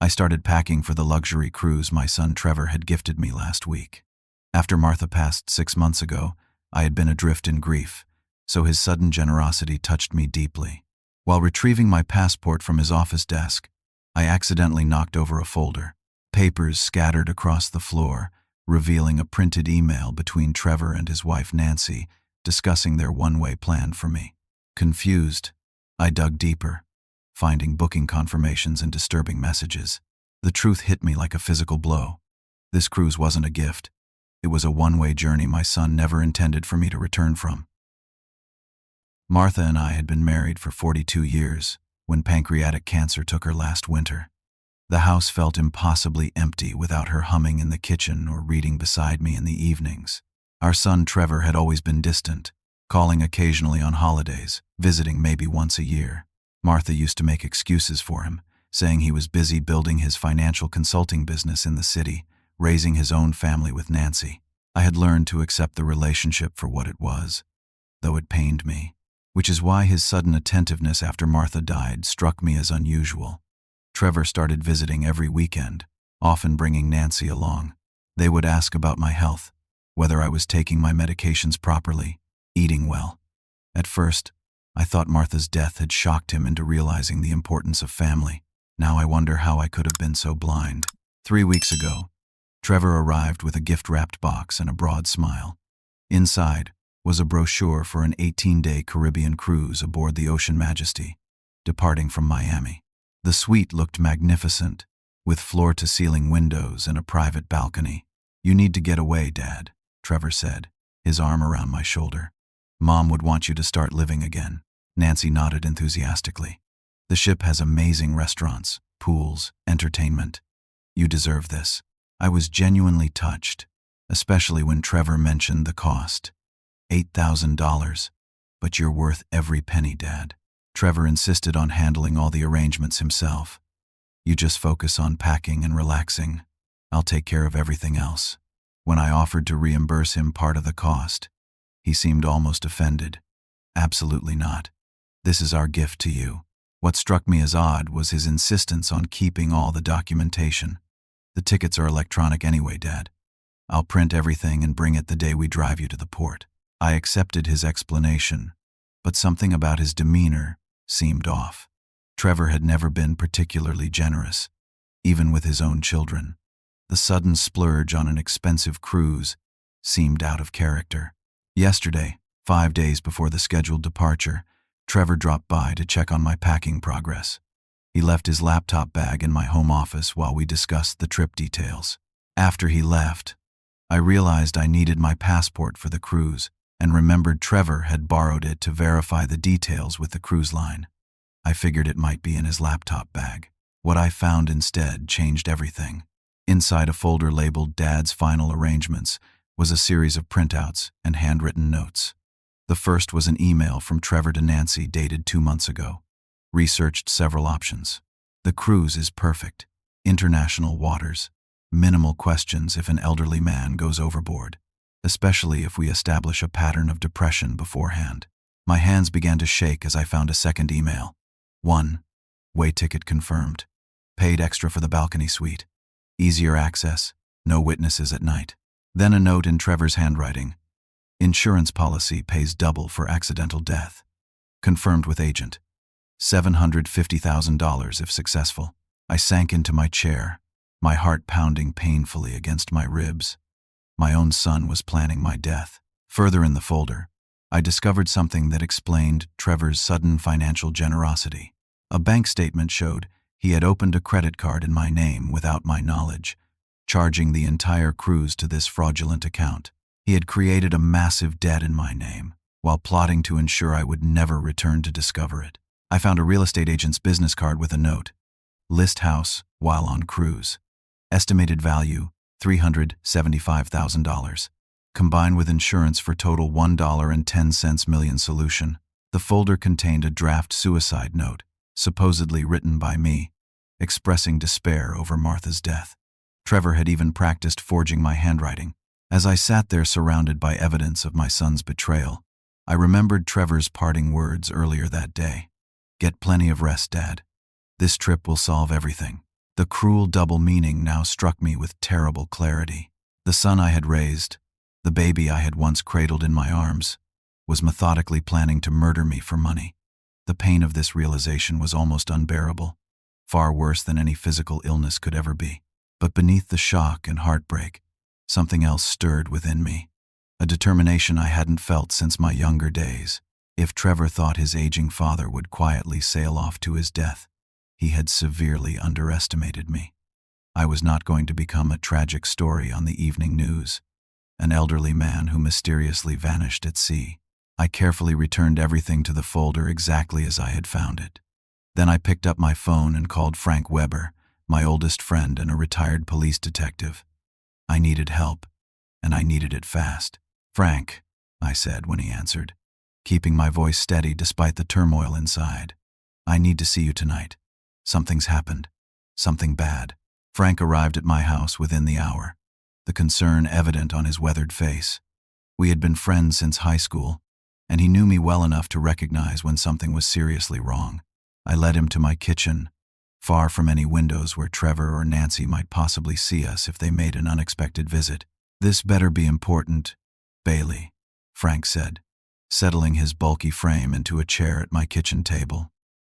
I started packing for the luxury cruise my son Trevor had gifted me last week. After Martha passed 6 months ago, I had been adrift in grief, so his sudden generosity touched me deeply. While retrieving my passport from his office desk, I accidentally knocked over a folder. Papers scattered across the floor, revealing a printed email between Trevor and his wife Nancy, discussing their one-way plan for me. Confused, I dug deeper, finding booking confirmations and disturbing messages. The truth hit me like a physical blow. This cruise wasn't a gift. It was a one-way journey my son never intended for me to return from. Martha and I had been married for 42 years when pancreatic cancer took her last winter. The house felt impossibly empty without her humming in the kitchen or reading beside me in the evenings. Our son Trevor had always been distant, calling occasionally on holidays, visiting maybe once a year. Martha used to make excuses for him, saying he was busy building his financial consulting business in the city, raising his own family with Nancy. I had learned to accept the relationship for what it was, though it pained me, which is why his sudden attentiveness after Martha died struck me as unusual. Trevor started visiting every weekend, often bringing Nancy along. They would ask about my health, whether I was taking my medications properly, eating well. At first, I thought Martha's death had shocked him into realizing the importance of family. Now I wonder how I could have been so blind. 3 weeks ago, Trevor arrived with a gift-wrapped box and a broad smile. Inside was a brochure for an 18-day Caribbean cruise aboard the Ocean Majesty, departing from Miami. The suite looked magnificent, with floor-to-ceiling windows and a private balcony. "You need to get away, Dad," Trevor said, his arm around my shoulder. "Mom would want you to start living again." Nancy nodded enthusiastically. "The ship has amazing restaurants, pools, entertainment. You deserve this." I was genuinely touched, especially when Trevor mentioned the cost. $8,000. "But you're worth every penny, Dad." Trevor insisted on handling all the arrangements himself. "You just focus on packing and relaxing. I'll take care of everything else." When I offered to reimburse him part of the cost, he seemed almost offended. "Absolutely not. This is our gift to you." What struck me as odd was his insistence on keeping all the documentation. "The tickets are electronic anyway, Dad. I'll print everything and bring it the day we drive you to the port." I accepted his explanation, but something about his demeanor seemed off. Trevor had never been particularly generous, even with his own children. The sudden splurge on an expensive cruise seemed out of character. Yesterday, 5 days before the scheduled departure, Trevor dropped by to check on my packing progress. He left his laptop bag in my home office while we discussed the trip details. After he left, I realized I needed my passport for the cruise and remembered Trevor had borrowed it to verify the details with the cruise line. I figured it might be in his laptop bag. What I found instead changed everything. Inside a folder labeled Dad's Final Arrangements was a series of printouts and handwritten notes. The first was an email from Trevor to Nancy dated 2 months ago. Researched several options. "The cruise is perfect. International waters. Minimal questions if an elderly man goes overboard, especially if we establish a pattern of depression beforehand." My hands began to shake as I found a second email. 1. Way ticket confirmed. Paid extra for the balcony suite. Easier access. No witnesses at night. Then a note in Trevor's handwriting. Insurance policy pays double for accidental death. Confirmed with agent. $750,000 if successful. I sank into my chair, my heart pounding painfully against my ribs. My own son was planning my death. Further in the folder, I discovered something that explained Trevor's sudden financial generosity. A bank statement showed he had opened a credit card in my name without my knowledge, charging the entire cruise to this fraudulent account. He had created a massive debt in my name, while plotting to ensure I would never return to discover it. I found a real estate agent's business card with a note. List house while on cruise. Estimated value, $375,000. Combined with insurance for total $1.10 million solution. The folder contained a draft suicide note, supposedly written by me, expressing despair over Martha's death. Trevor had even practiced forging my handwriting. As I sat there surrounded by evidence of my son's betrayal, I remembered Trevor's parting words earlier that day. "Get plenty of rest, Dad. This trip will solve everything." The cruel double meaning now struck me with terrible clarity. The son I had raised, the baby I had once cradled in my arms, was methodically planning to murder me for money. The pain of this realization was almost unbearable, far worse than any physical illness could ever be. But beneath the shock and heartbreak, something else stirred within me, a determination I hadn't felt since my younger days. If Trevor thought his aging father would quietly sail off to his death, he had severely underestimated me. I was not going to become a tragic story on the evening news, an elderly man who mysteriously vanished at sea. I carefully returned everything to the folder exactly as I had found it. Then I picked up my phone and called Frank Weber, my oldest friend and a retired police detective. I needed help, and I needed it fast. "Frank," I said when he answered, keeping my voice steady despite the turmoil inside. "I need to see you tonight. Something's happened. Something bad." Frank arrived at my house within the hour, the concern evident on his weathered face. We had been friends since high school, and he knew me well enough to recognize when something was seriously wrong. I led him to my kitchen, far from any windows where Trevor or Nancy might possibly see us if they made an unexpected visit. "This better be important, Bailey," Frank said, settling his bulky frame into a chair at my kitchen table.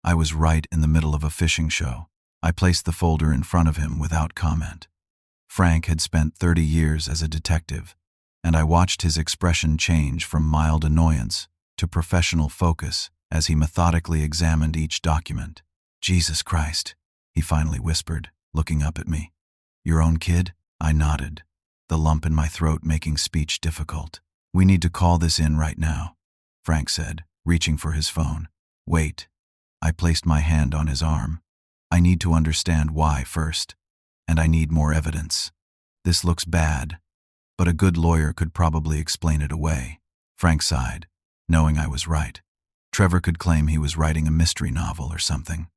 I was right in the middle of a fishing show. I placed the folder in front of him without comment. Frank had spent 30 years as a detective, and I watched his expression change from mild annoyance to professional focus as he methodically examined each document. "Jesus Christ," he finally whispered, looking up at me. "Your own kid?" I nodded, the lump in my throat making speech difficult. "We need to call this in right now," Frank said, reaching for his phone. "Wait." I placed my hand on his arm. "I need to understand why first, and I need more evidence. This looks bad, but a good lawyer could probably explain it away." Frank sighed, knowing I was right. Trevor could claim he was writing a mystery novel or something.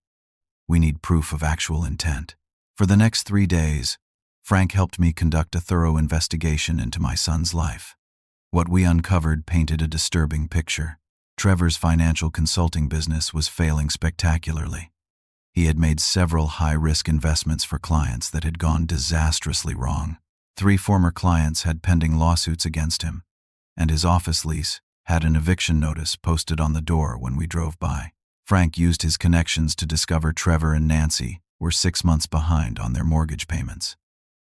We need proof of actual intent. For the next 3 days, Frank helped me conduct a thorough investigation into my son's life. What we uncovered painted a disturbing picture. Trevor's financial consulting business was failing spectacularly. He had made several high-risk investments for clients that had gone disastrously wrong. 3 former clients had pending lawsuits against him, and his office lease had an eviction notice posted on the door when we drove by. Frank used his connections to discover Trevor and Nancy were 6 months behind on their mortgage payments.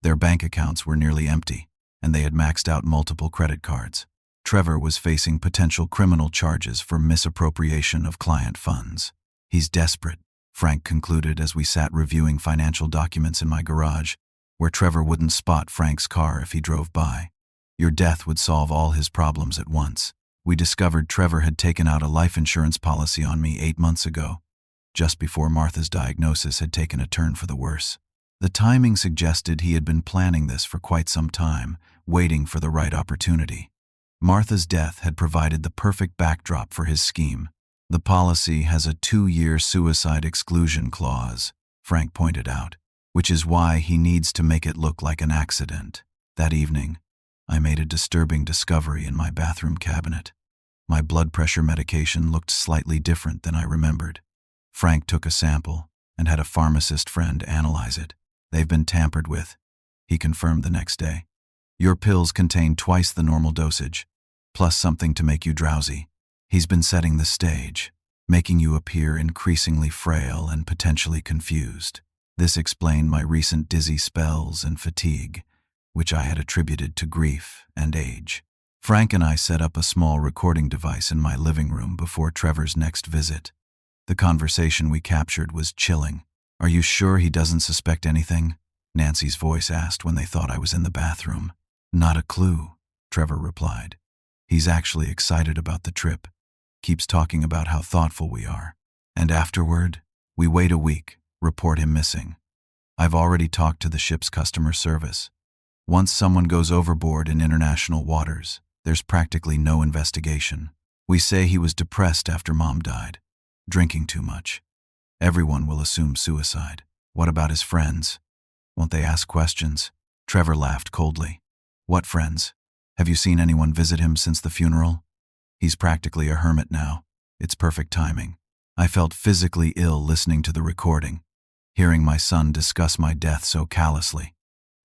Their bank accounts were nearly empty, and they had maxed out multiple credit cards. Trevor was facing potential criminal charges for misappropriation of client funds. "He's desperate," Frank concluded as we sat reviewing financial documents in my garage, where Trevor wouldn't spot Frank's car if he drove by. "Your death would solve all his problems at once." We discovered Trevor had taken out a life insurance policy on me 8 months ago, just before Martha's diagnosis had taken a turn for the worse. The timing suggested he had been planning this for quite some time, waiting for the right opportunity. Martha's death had provided the perfect backdrop for his scheme. "The policy has a 2-year suicide exclusion clause," Frank pointed out, "which is why he needs to make it look like an accident." That evening, I made a disturbing discovery in my bathroom cabinet. My blood pressure medication looked slightly different than I remembered. Frank took a sample and had a pharmacist friend analyze it. "They've been tampered with," he confirmed the next day. "Your pills contain twice the normal dosage, plus something to make you drowsy. He's been setting the stage, making you appear increasingly frail and potentially confused." This explained my recent dizzy spells and fatigue, which I had attributed to grief and age. Frank and I set up a small recording device in my living room before Trevor's next visit. The conversation we captured was chilling. "Are you sure he doesn't suspect anything?" Nancy's voice asked when they thought I was in the bathroom. "Not a clue," Trevor replied. "He's actually excited about the trip, keeps talking about how thoughtful we are. And afterward, we wait a week, report him missing. I've already talked to the ship's customer service. Once someone goes overboard in international waters, there's practically no investigation. We say he was depressed after Mom died, drinking too much. Everyone will assume suicide. What about his friends? Won't they ask questions?" Trevor laughed coldly. "What friends? Have you seen anyone visit him since the funeral? He's practically a hermit now. It's perfect timing." I felt physically ill listening to the recording. hearing my son discuss my death so callously.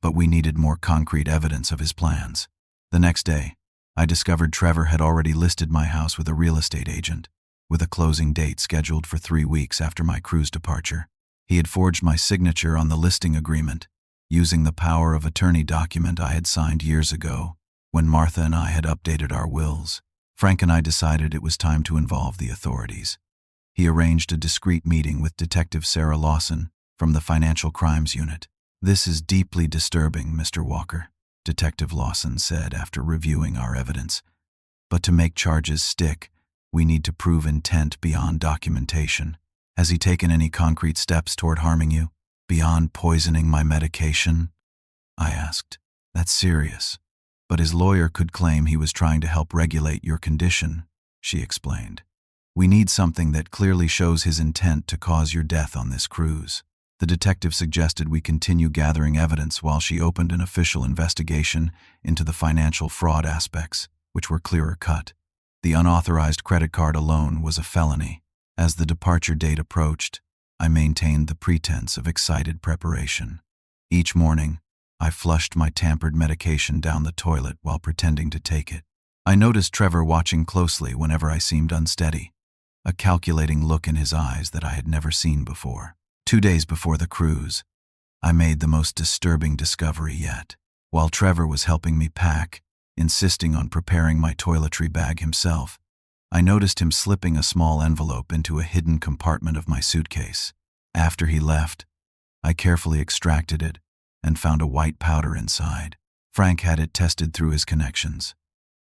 But we needed more concrete evidence of his plans. The next day, I discovered Trevor had already listed my house with a real estate agent, with a closing date scheduled for 3 weeks after my cruise departure. He had forged my signature on the listing agreement, using the power of attorney document I had signed years ago when Martha and I had updated our wills. Frank and I decided it was time to involve the authorities. He arranged a discreet meeting with Detective Sarah Lawson from the Financial Crimes Unit. "This is deeply disturbing, Mr. Walker," Detective Lawson said after reviewing our evidence. "But to make charges stick, we need to prove intent beyond documentation. Has he taken any concrete steps toward harming you, beyond poisoning my medication?" I asked. "That's serious. But his lawyer could claim he was trying to help regulate your condition," she explained. "We need something that clearly shows his intent to cause your death on this cruise." The detective suggested we continue gathering evidence while she opened an official investigation into the financial fraud aspects, which were clearer cut. The unauthorized credit card alone was a felony. As the departure date approached, I maintained the pretense of excited preparation. Each morning, I flushed my tampered medication down the toilet while pretending to take it. I noticed Trevor watching closely whenever I seemed unsteady, a calculating look in his eyes that I had never seen before. 2 days before the cruise, I made the most disturbing discovery yet. While Trevor was helping me pack, insisting on preparing my toiletry bag himself, I noticed him slipping a small envelope into a hidden compartment of my suitcase. After he left, I carefully extracted it and found a white powder inside. Frank had it tested through his connections.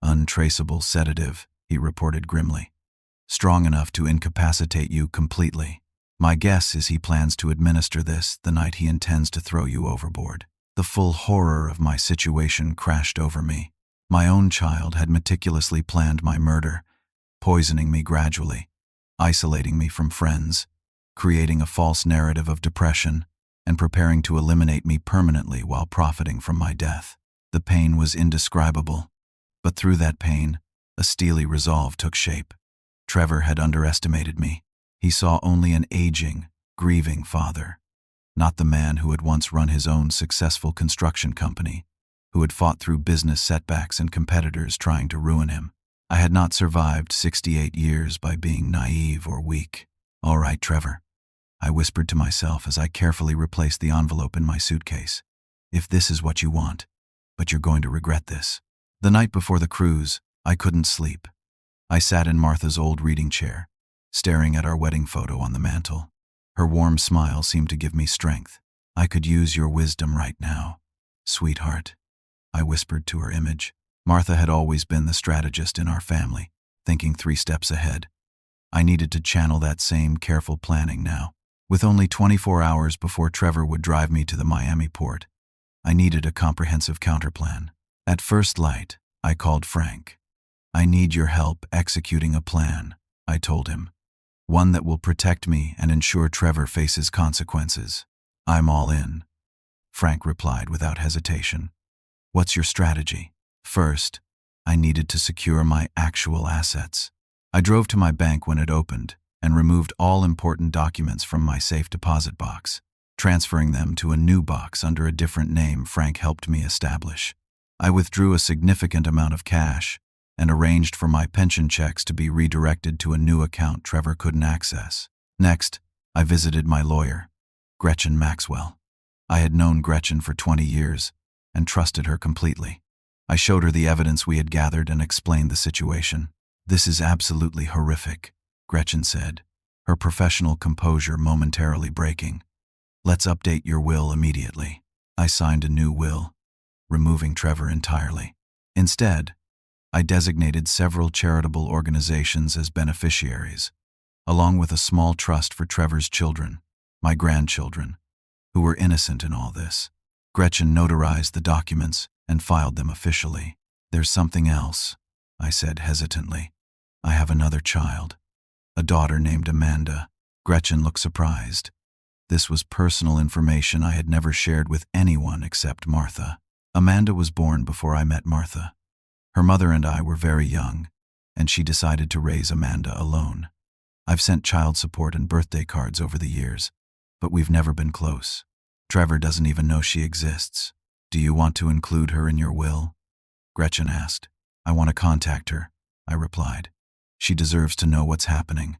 "Untraceable sedative," he reported grimly. "Strong enough to incapacitate you completely. My guess is he plans to administer this the night he intends to throw you overboard." The full horror of my situation crashed over me. My own child had meticulously planned my murder, poisoning me gradually, isolating me from friends, creating a false narrative of depression, and preparing to eliminate me permanently while profiting from my death. The pain was indescribable, but through that pain, a steely resolve took shape. Trevor had underestimated me. He saw only an aging, grieving father, not the man who had once run his own successful construction company, who had fought through business setbacks and competitors trying to ruin him. I had not survived 68 years by being naive or weak. "All right, Trevor," I whispered to myself as I carefully replaced the envelope in my suitcase. "If this is what you want, but you're going to regret this." The night before the cruise, I couldn't sleep. I sat in Martha's old reading chair, staring at our wedding photo on the mantel. Her warm smile seemed to give me strength. "I could use your wisdom right now, sweetheart," I whispered to her image. Martha had always been the strategist in our family, thinking 3 steps ahead. I needed to channel that same careful planning now. With only 24 hours before Trevor would drive me to the Miami port, I needed a comprehensive counterplan. At first light, I called Frank. "I need your help executing a plan," I told him. "One that will protect me and ensure Trevor faces consequences." "I'm all in," Frank replied without hesitation. "What's your strategy?" First, I needed to secure my actual assets. I drove to my bank when it opened and removed all important documents from my safe deposit box, transferring them to a new box under a different name Frank helped me establish. I withdrew a significant amount of cash and arranged for my pension checks to be redirected to a new account Trevor couldn't access. Next, I visited my lawyer, Gretchen Maxwell. I had known Gretchen for 20 years and trusted her completely. I showed her the evidence we had gathered and explained the situation. "This is absolutely horrific," Gretchen said, her professional composure momentarily breaking. "Let's update your will immediately." I signed a new will, removing Trevor entirely. Instead, I designated several charitable organizations as beneficiaries, along with a small trust for Trevor's children, my grandchildren, who were innocent in all this. Gretchen notarized the documents and filed them officially. "There's something else," I said hesitantly. "I have another child, a daughter named Amanda." Gretchen looked surprised. This was personal information I had never shared with anyone except Martha. Amanda was born before I met Martha. Her mother and I were very young, and she decided to raise Amanda alone. I've sent child support and birthday cards over the years, but we've never been close. Trevor doesn't even know she exists. Do you want to include her in your will? Gretchen asked. I want to contact her, I replied. She deserves to know what's happening,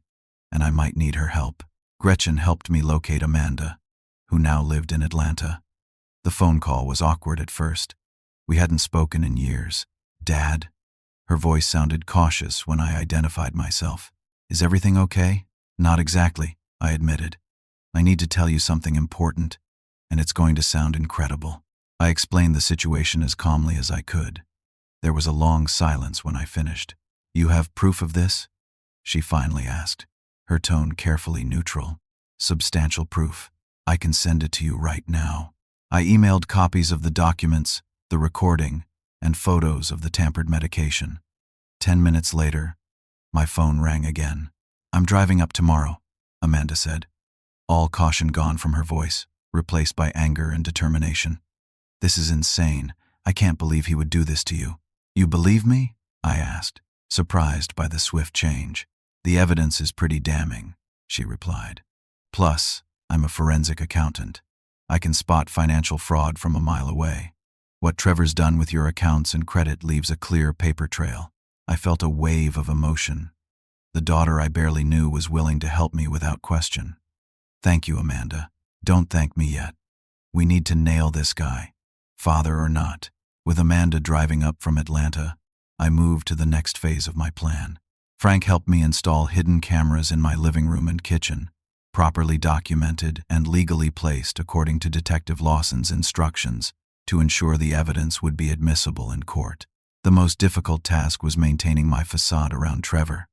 and I might need her help. Gretchen helped me locate Amanda, who now lived in Atlanta. The phone call was awkward at first. We hadn't spoken in years. Dad? Her voice sounded cautious when I identified myself. Is everything okay? Not exactly, I admitted. I need to tell you something important, and it's going to sound incredible. I explained the situation as calmly as I could. There was a long silence when I finished. You have proof of this? She finally asked, her tone carefully neutral. Substantial proof. I can send it to you right now. I emailed copies of the documents, the recording, and photos of the tampered medication. 10 minutes later, my phone rang again. I'm driving up tomorrow, Amanda said. All caution gone from her voice, replaced by anger and determination. This is insane. I can't believe he would do this to you. You believe me? I asked, surprised by the swift change. The evidence is pretty damning, she replied. Plus, I'm a forensic accountant. I can spot financial fraud from a mile away. What Trevor's done with your accounts and credit leaves a clear paper trail. I felt a wave of emotion. The daughter I barely knew was willing to help me without question. Thank you, Amanda. Don't thank me yet. We need to nail this guy, father or not. With Amanda driving up from Atlanta, I moved to the next phase of my plan. Frank helped me install hidden cameras in my living room and kitchen, properly documented and legally placed according to Detective Lawson's instructions to ensure the evidence would be admissible in court. The most difficult task was maintaining my facade around Trevor.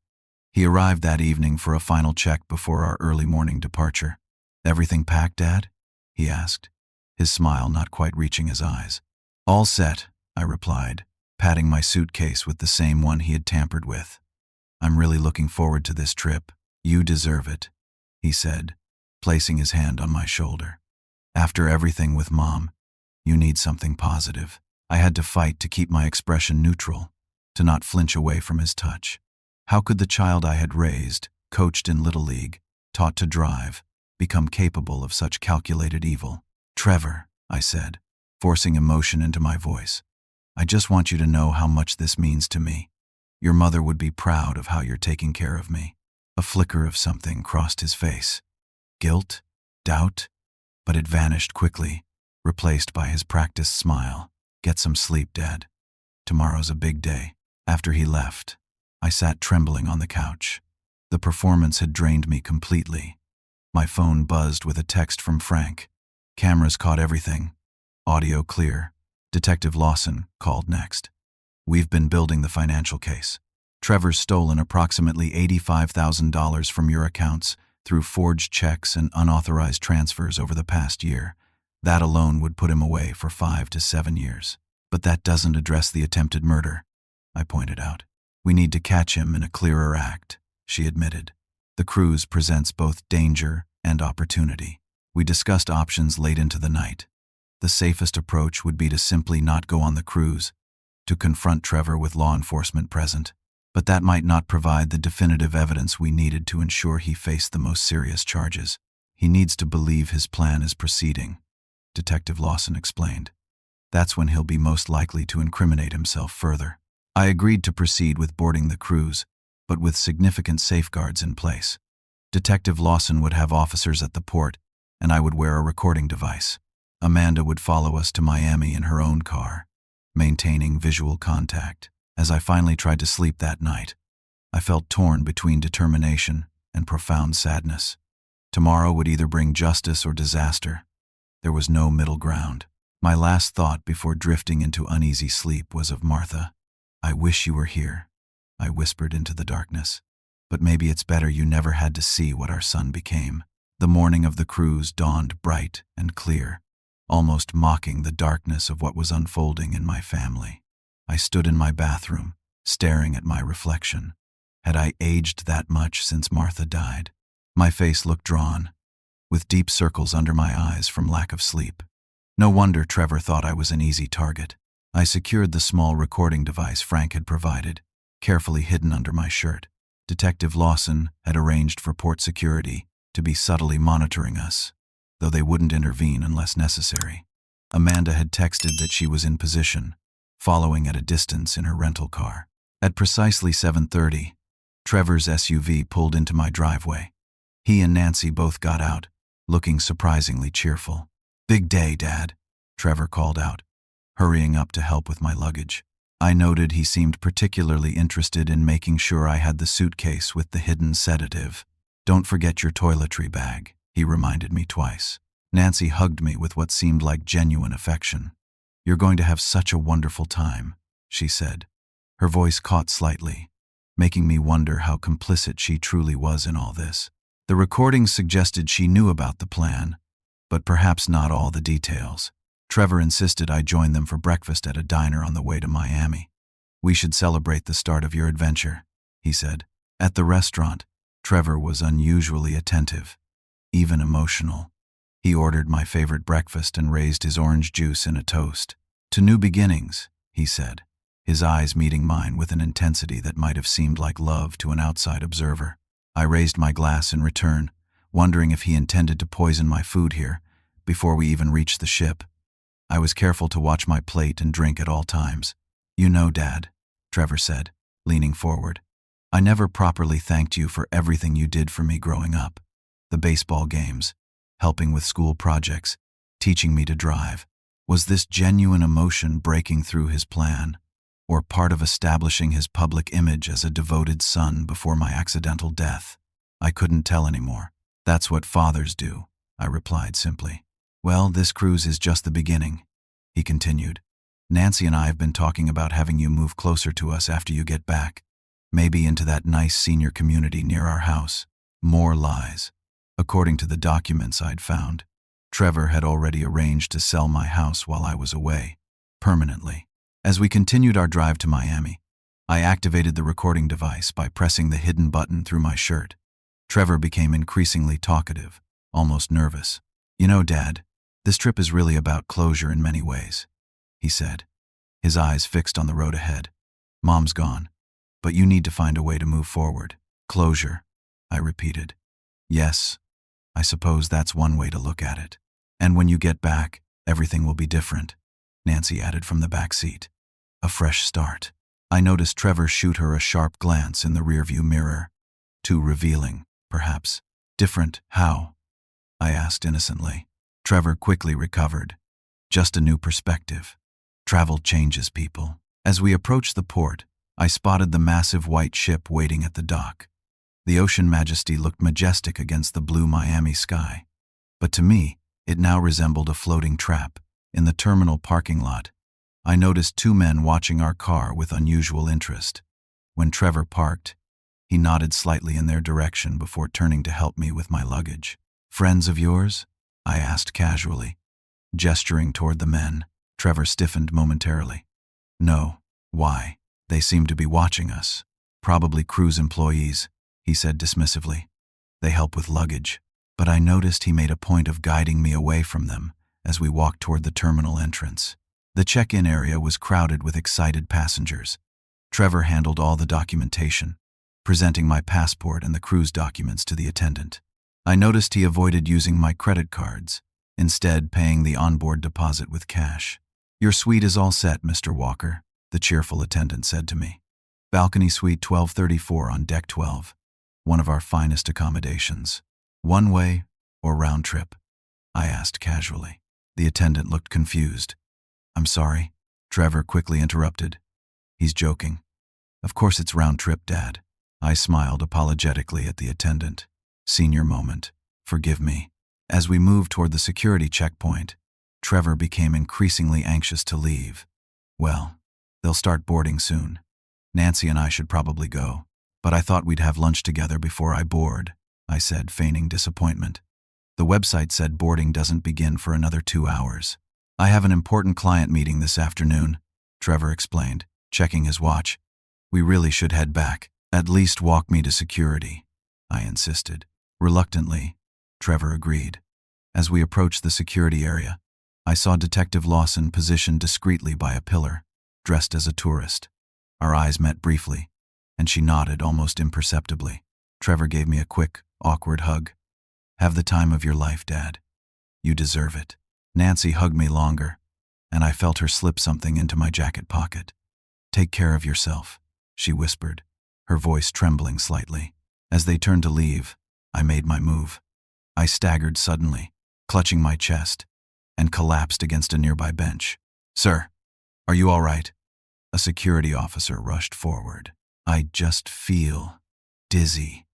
He arrived that evening for a final check before our early morning departure. Everything packed, Dad? He asked, his smile not quite reaching his eyes. All set, I replied, patting my suitcase with the same one he had tampered with. I'm really looking forward to this trip. You deserve it, he said, placing his hand on my shoulder. After everything with Mom, you need something positive. I had to fight to keep my expression neutral, to not flinch away from his touch. How could the child I had raised, coached in Little League, taught to drive, become capable of such calculated evil? Trevor, I said, forcing emotion into my voice. I just want you to know how much this means to me. Your mother would be proud of how you're taking care of me. A flicker of something crossed his face. Guilt? Doubt? But it vanished quickly, replaced by his practiced smile. Get some sleep, Dad. Tomorrow's a big day. After he left, I sat trembling on the couch. The performance had drained me completely. My phone buzzed with a text from Frank. Cameras caught everything. Audio clear. Detective Lawson called next. We've been building the financial case. Trevor's stolen approximately $85,000 from your accounts through forged checks and unauthorized transfers over the past year. That alone would put him away for 5 to 7 years. But that doesn't address the attempted murder, I pointed out. We need to catch him in a clearer act, she admitted. The cruise presents both danger and opportunity. We discussed options late into the night. The safest approach would be to simply not go on the cruise, to confront Trevor with law enforcement present. But that might not provide the definitive evidence we needed to ensure he faced the most serious charges. He needs to believe his plan is proceeding, Detective Lawson explained. That's when he'll be most likely to incriminate himself further. I agreed to proceed with boarding the cruise, but with significant safeguards in place. Detective Lawson would have officers at the port, and I would wear a recording device. Amanda would follow us to Miami in her own car, maintaining visual contact. As I finally tried to sleep that night, I felt torn between determination and profound sadness. Tomorrow would either bring justice or disaster. There was no middle ground. My last thought before drifting into uneasy sleep was of Martha. I wish you were here, I whispered into the darkness. But maybe it's better you never had to see what our son became. The morning of the cruise dawned bright and clear, almost mocking the darkness of what was unfolding in my family. I stood in my bathroom, staring at my reflection. Had I aged that much since Martha died? My face looked drawn, with deep circles under my eyes from lack of sleep. No wonder Trevor thought I was an easy target. I secured the small recording device Frank had provided, carefully hidden under my shirt. Detective Lawson had arranged for port security to be subtly monitoring us, though they wouldn't intervene unless necessary. Amanda had texted that she was in position, following at a distance in her rental car. At precisely 7:30, Trevor's SUV pulled into my driveway. He and Nancy both got out, looking surprisingly cheerful. "Big day, Dad," Trevor called out, hurrying up to help with my luggage. I noted he seemed particularly interested in making sure I had the suitcase with the hidden sedative. "Don't forget your toiletry bag," he reminded me twice. Nancy hugged me with what seemed like genuine affection. "You're going to have such a wonderful time," she said. Her voice caught slightly, making me wonder how complicit she truly was in all this. The recordings suggested she knew about the plan, but perhaps not all the details. Trevor insisted I join them for breakfast at a diner on the way to Miami. "We should celebrate the start of your adventure," he said. At the restaurant, Trevor was unusually attentive, even emotional. He ordered my favorite breakfast and raised his orange juice in a toast. "To new beginnings," he said, his eyes meeting mine with an intensity that might have seemed like love to an outside observer. I raised my glass in return, wondering if he intended to poison my food here before we even reached the ship. I was careful to watch my plate and drink at all times. "You know, Dad," Trevor said, leaning forward, "I never properly thanked you for everything you did for me growing up. The baseball games, helping with school projects, teaching me to drive. Was this genuine emotion breaking through his plan, or part of establishing his public image as a devoted son before my accidental death?" I couldn't tell anymore. "That's what fathers do," I replied simply. "Well, this cruise is just the beginning," he continued. "Nancy and I have been talking about having you move closer to us after you get back, maybe into that nice senior community near our house." More lies. According to the documents I'd found, Trevor had already arranged to sell my house while I was away, permanently. As we continued our drive to Miami, I activated the recording device by pressing the hidden button through my shirt. Trevor became increasingly talkative, almost nervous. "You know, Dad, this trip is really about closure in many ways," he said, his eyes fixed on the road ahead. "Mom's gone, but you need to find a way to move forward." "Closure," I repeated. "Yes, I suppose that's one way to look at it. And when you get back, everything will be different," Nancy added from the back seat. "A fresh start." I noticed Trevor shoot her a sharp glance in the rearview mirror. Too revealing, perhaps. "Different, how?" I asked innocently. Trevor quickly recovered. "Just a new perspective. Travel changes people." As we approached the port, I spotted the massive white ship waiting at the dock. The ocean majesty looked majestic against the blue Miami sky. But to me, it now resembled a floating trap. In the terminal parking lot, I noticed two men watching our car with unusual interest. When Trevor parked, he nodded slightly in their direction before turning to help me with my luggage. "Friends of yours?" I asked casually. Gesturing toward the men, Trevor stiffened momentarily. "No. Why? They seem to be watching us. Probably cruise employees," he said dismissively. "They help with luggage." But I noticed he made a point of guiding me away from them as we walked toward the terminal entrance. The check-in area was crowded with excited passengers. Trevor handled all the documentation, presenting my passport and the cruise documents to the attendant. I noticed he avoided using my credit cards, instead paying the onboard deposit with cash. "Your suite is all set, Mr. Walker," the cheerful attendant said to me. "Balcony suite 1234 on deck 12, one of our finest accommodations." "One way or round trip?" I asked casually. The attendant looked confused. "I'm sorry," Trevor quickly interrupted. "He's joking. Of course it's round trip, Dad." I smiled apologetically at the attendant. Senior moment. Forgive me. As we moved toward the security checkpoint, Trevor became increasingly anxious to leave. "Well, they'll start boarding soon. Nancy and I should probably go, but I thought we'd have lunch together before I board," I said, feigning disappointment. "The website said boarding doesn't begin for another 2 hours. I have an important client meeting this afternoon," Trevor explained, checking his watch. "We really should head back. At least walk me to security," I insisted. Reluctantly, Trevor agreed. As we approached the security area, I saw Detective Lawson positioned discreetly by a pillar, dressed as a tourist. Our eyes met briefly, and she nodded almost imperceptibly. Trevor gave me a quick, awkward hug. "Have the time of your life, Dad." You deserve it." Nancy hugged me longer, and I felt her slip something into my jacket pocket. "Take care of yourself," she whispered, her voice trembling slightly. As they turned to leave, I made my move. I staggered suddenly, clutching my chest, and collapsed against a nearby bench. "Sir, are you all right?" A security officer rushed forward. "I just feel dizzy,"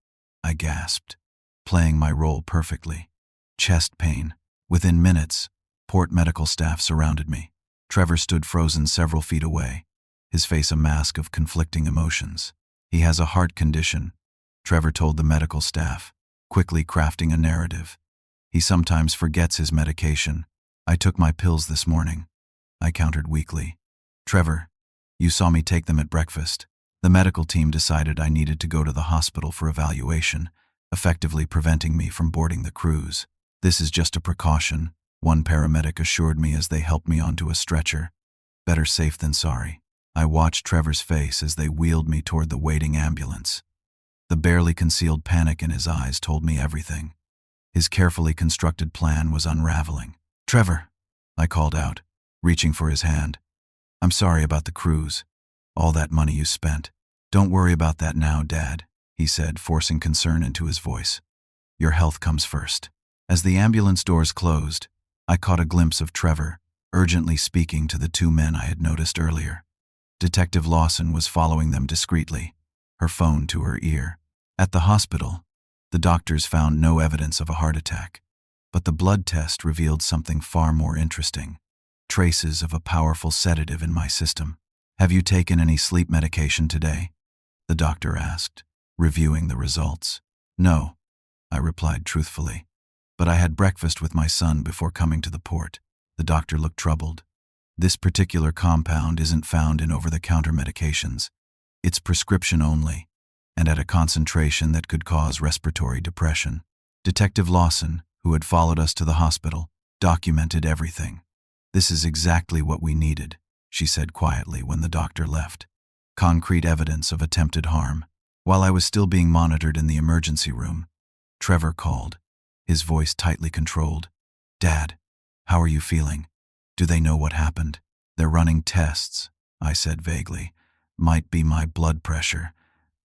I gasped, playing my role perfectly. Chest pain. Within minutes, port medical staff surrounded me. Trevor stood frozen several feet away, his face a mask of conflicting emotions. "He has a heart condition," Trevor told the medical staff, quickly crafting a narrative. "He sometimes forgets his medication. I took my pills this morning," I countered weakly. "Trevor, you saw me take them at breakfast." The medical team decided I needed to go to the hospital for evaluation, effectively preventing me from boarding the cruise. "This is just a precaution," one paramedic assured me as they helped me onto a stretcher. "Better safe than sorry." I watched Trevor's face as they wheeled me toward the waiting ambulance. The barely concealed panic in his eyes told me everything. His carefully constructed plan was unraveling. "Trevor," I called out, reaching for his hand. "I'm sorry about the cruise. All that money you spent." "Don't worry about that now, Dad," he said, forcing concern into his voice. "Your health comes first." As the ambulance doors closed, I caught a glimpse of Trevor, urgently speaking to the two men I had noticed earlier. Detective Lawson was following them discreetly, her phone to her ear. At the hospital, the doctors found no evidence of a heart attack, but the blood test revealed something far more interesting: traces of a powerful sedative in my system. "Have you taken any sleep medication today?" the doctor asked, reviewing the results. "No," I replied truthfully, "but I had breakfast with my son before coming to the port." The doctor looked troubled. "This particular compound isn't found in over-the-counter medications. It's prescription only, and at a concentration that could cause respiratory depression." Detective Lawson, who had followed us to the hospital, documented everything. "This is exactly what we needed," she said quietly when the doctor left. "Concrete evidence of attempted harm." While I was still being monitored in the emergency room, Trevor called, his voice tightly controlled. "Dad, how are you feeling? Do they know what happened?" "They're running tests," I said vaguely. "Might be my blood pressure.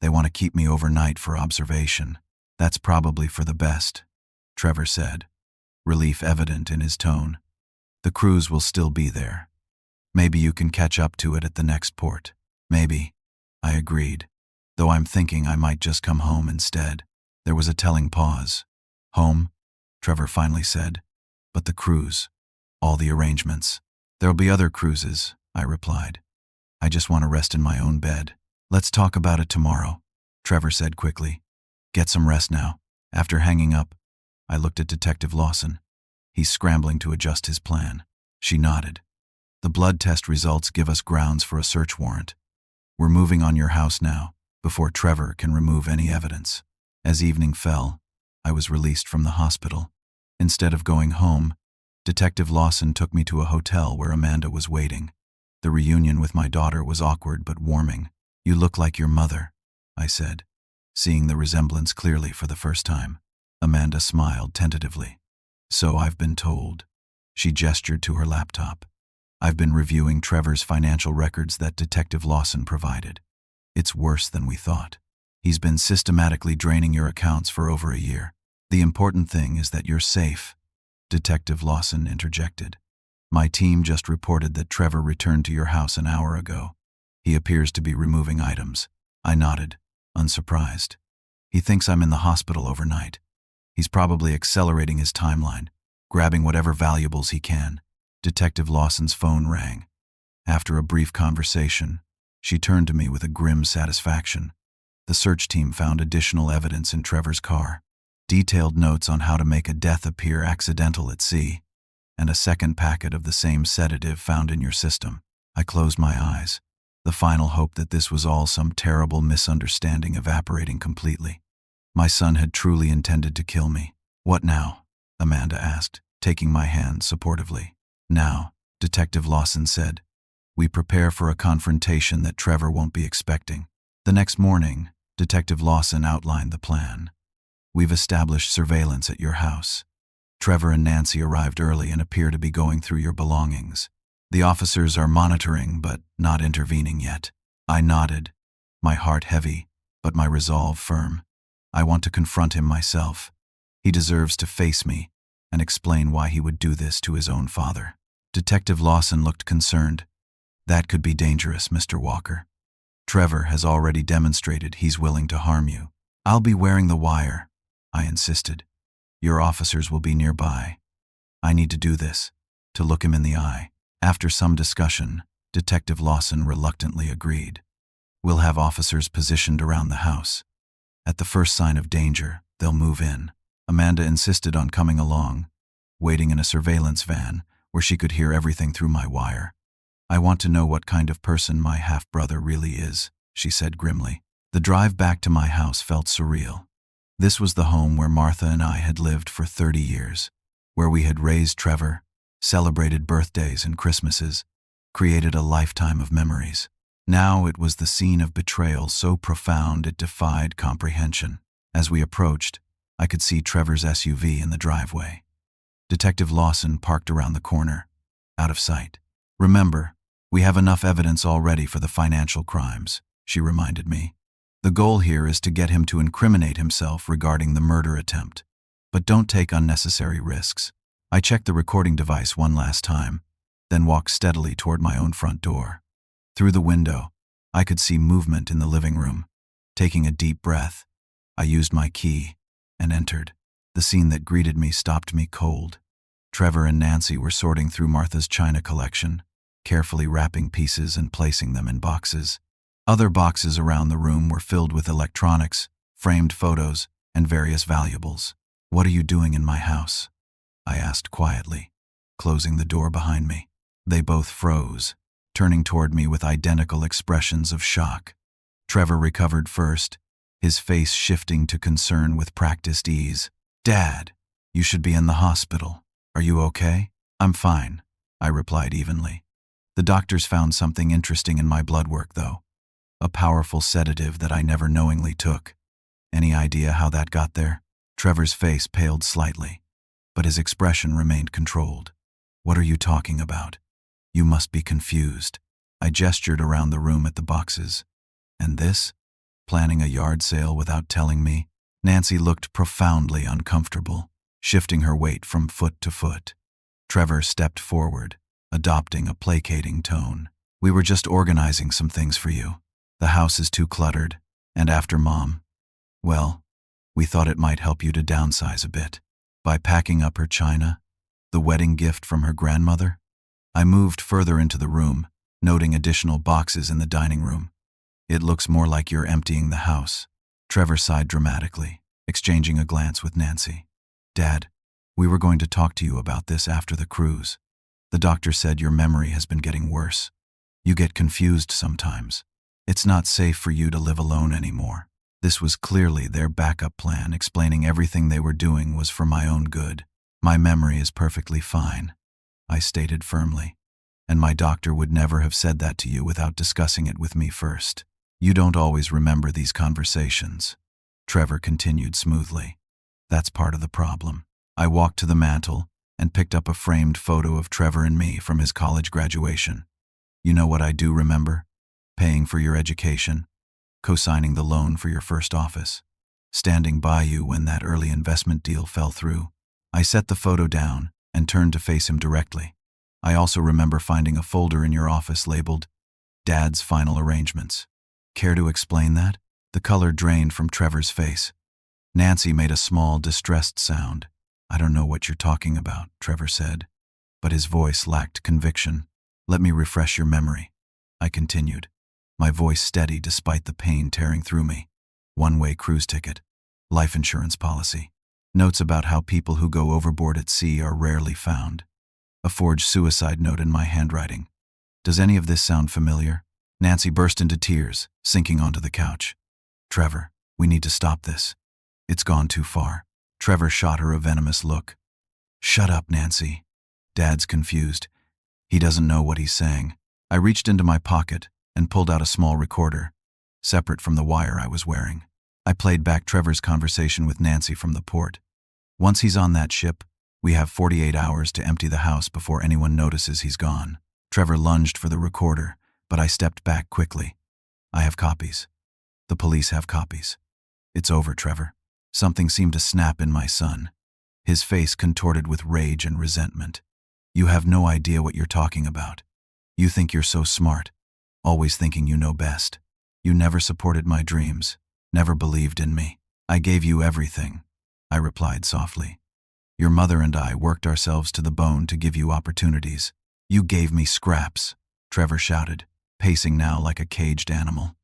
They want to keep me overnight for observation." "That's probably for the best," Trevor said, relief evident in his tone. "The cruise will still be there. Maybe you can catch up to it at the next port." "Maybe," I agreed, though I'm thinking I might just come home instead. There was a telling pause. "Home?" Trevor finally said. "But the cruise, all the arrangements." "There'll be other cruises," I replied. "I just want to rest in my own bed." "Let's talk about it tomorrow," Trevor said quickly. "Get some rest now." After hanging up, I looked at Detective Lawson. He's scrambling to adjust his plan. She nodded. "The blood test results give us grounds for a search warrant. We're moving on your house now, before Trevor can remove any evidence." As evening fell, I was released from the hospital. Instead of going home, Detective Lawson took me to a hotel where Amanda was waiting. The reunion with my daughter was awkward but warming. "You look like your mother," I said, seeing the resemblance clearly for the first time. Amanda smiled tentatively. "So I've been told." She gestured to her laptop. "I've been reviewing Trevor's financial records that Detective Lawson provided. It's worse than we thought. He's been systematically draining your accounts for over a year. The important thing is that you're safe," Detective Lawson interjected. "My team just reported that Trevor returned to your house an hour ago. He appears to be removing items." I nodded, unsurprised. "He thinks I'm in the hospital overnight. He's probably accelerating his timeline, grabbing whatever valuables he can." Detective Lawson's phone rang. After a brief conversation, she turned to me with a grim satisfaction. The search team found additional evidence in Trevor's car, detailed notes on how to make a death appear accidental at sea, and a second packet of the same sedative found in your system. I closed my eyes, the final hope that this was all some terrible misunderstanding evaporating completely. My son had truly intended to kill me. "What now?" Amanda asked, taking my hand supportively. "Now," Detective Lawson said, "we prepare for a confrontation that Trevor won't be expecting." The next morning, Detective Lawson outlined the plan. "We've established surveillance at your house. Trevor and Nancy arrived early and appear to be going through your belongings. The officers are monitoring but not intervening yet. I nodded, my heart heavy, but my resolve firm. I want to confront him myself. He deserves to face me and explain why he would do this to his own father. Detective Lawson looked concerned. That could be dangerous, Mr. Walker. Trevor has already demonstrated he's willing to harm you. I'll be wearing the wire, I insisted. Your officers will be nearby. I need to do this, to look him in the eye. After some discussion, Detective Lawson reluctantly agreed. We'll have officers positioned around the house. At the first sign of danger, they'll move in. Amanda insisted on coming along, waiting in a surveillance van where she could hear everything through my wire. I want to know what kind of person my half-brother really is, she said grimly. The drive back to my house felt surreal. This was the home where Martha and I had lived for 30 years, where we had raised Trevor, celebrated birthdays and Christmases, created a lifetime of memories. Now it was the scene of betrayal so profound it defied comprehension. As we approached, I could see Trevor's SUV in the driveway. Detective Lawson parked around the corner, out of sight. Remember, we have enough evidence already for the financial crimes, she reminded me. The goal here is to get him to incriminate himself regarding the murder attempt. But don't take unnecessary risks. I checked the recording device one last time, then walked steadily toward my own front door. Through the window, I could see movement in the living room. Taking a deep breath, I used my key and entered. The scene that greeted me stopped me cold. Trevor and Nancy were sorting through Martha's china collection, carefully wrapping pieces and placing them in boxes. Other boxes around the room were filled with electronics, framed photos, and various valuables. What are you doing in my house? I asked quietly, closing the door behind me. They both froze, turning toward me with identical expressions of shock. Trevor recovered first, his face shifting to concern with practiced ease. Dad, you should be in the hospital. Are you okay? I'm fine, I replied evenly. The doctors found something interesting in my blood work, though. A powerful sedative that I never knowingly took. Any idea how that got there? Trevor's face paled slightly, but his expression remained controlled. What are you talking about? You must be confused. I gestured around the room at the boxes. And this? Planning a yard sale without telling me? Nancy looked profoundly uncomfortable, shifting her weight from foot to foot. Trevor stepped forward, adopting a placating tone. We were just organizing some things for you. The house is too cluttered, and after Mom, well, we thought it might help you to downsize a bit. By packing up her china, the wedding gift from her grandmother. I moved further into the room, noting additional boxes in the dining room. It looks more like you're emptying the house. Trevor sighed dramatically, exchanging a glance with Nancy. Dad, we were going to talk to you about this after the cruise. The doctor said your memory has been getting worse. You get confused sometimes. It's not safe for you to live alone anymore. This was clearly their backup plan, explaining everything they were doing was for my own good. My memory is perfectly fine, I stated firmly, and my doctor would never have said that to you without discussing it with me first. You don't always remember these conversations, Trevor continued smoothly. That's part of the problem. I walked to the mantel and picked up a framed photo of Trevor and me from his college graduation. You know what I do remember? Paying for your education, co-signing the loan for your first office, standing by you when that early investment deal fell through. I set the photo down and turned to face him directly. I also remember finding a folder in your office labeled Dad's Final Arrangements. Care to explain that? The color drained from Trevor's face. Nancy made a small, distressed sound. I don't know what you're talking about, Trevor said, but his voice lacked conviction. Let me refresh your memory, I continued, my voice steady despite the pain tearing through me. One-way cruise ticket, life insurance policy, notes about how people who go overboard at sea are rarely found, a forged suicide note in my handwriting. Does any of this sound familiar? Nancy burst into tears, sinking onto the couch. Trevor, we need to stop this. It's gone too far. Trevor shot her a venomous look. Shut up, Nancy. Dad's confused. He doesn't know what he's saying. I reached into my pocket and pulled out a small recorder, separate from the wire I was wearing. I played back Trevor's conversation with Nancy from the port. Once he's on that ship, We have 48 hours to empty the house before anyone notices he's gone. Trevor lunged for the recorder, but I stepped back quickly. I have copies. The police have copies. It's over, Trevor. Something seemed to snap in my son. His face contorted with rage and resentment. You have no idea what you're talking about. You think you're so smart, always thinking you know best. You never supported my dreams, never believed in me. I gave you everything, I replied softly. Your mother and I worked ourselves to the bone to give you opportunities. You gave me scraps, Trevor shouted, pacing now like a caged animal.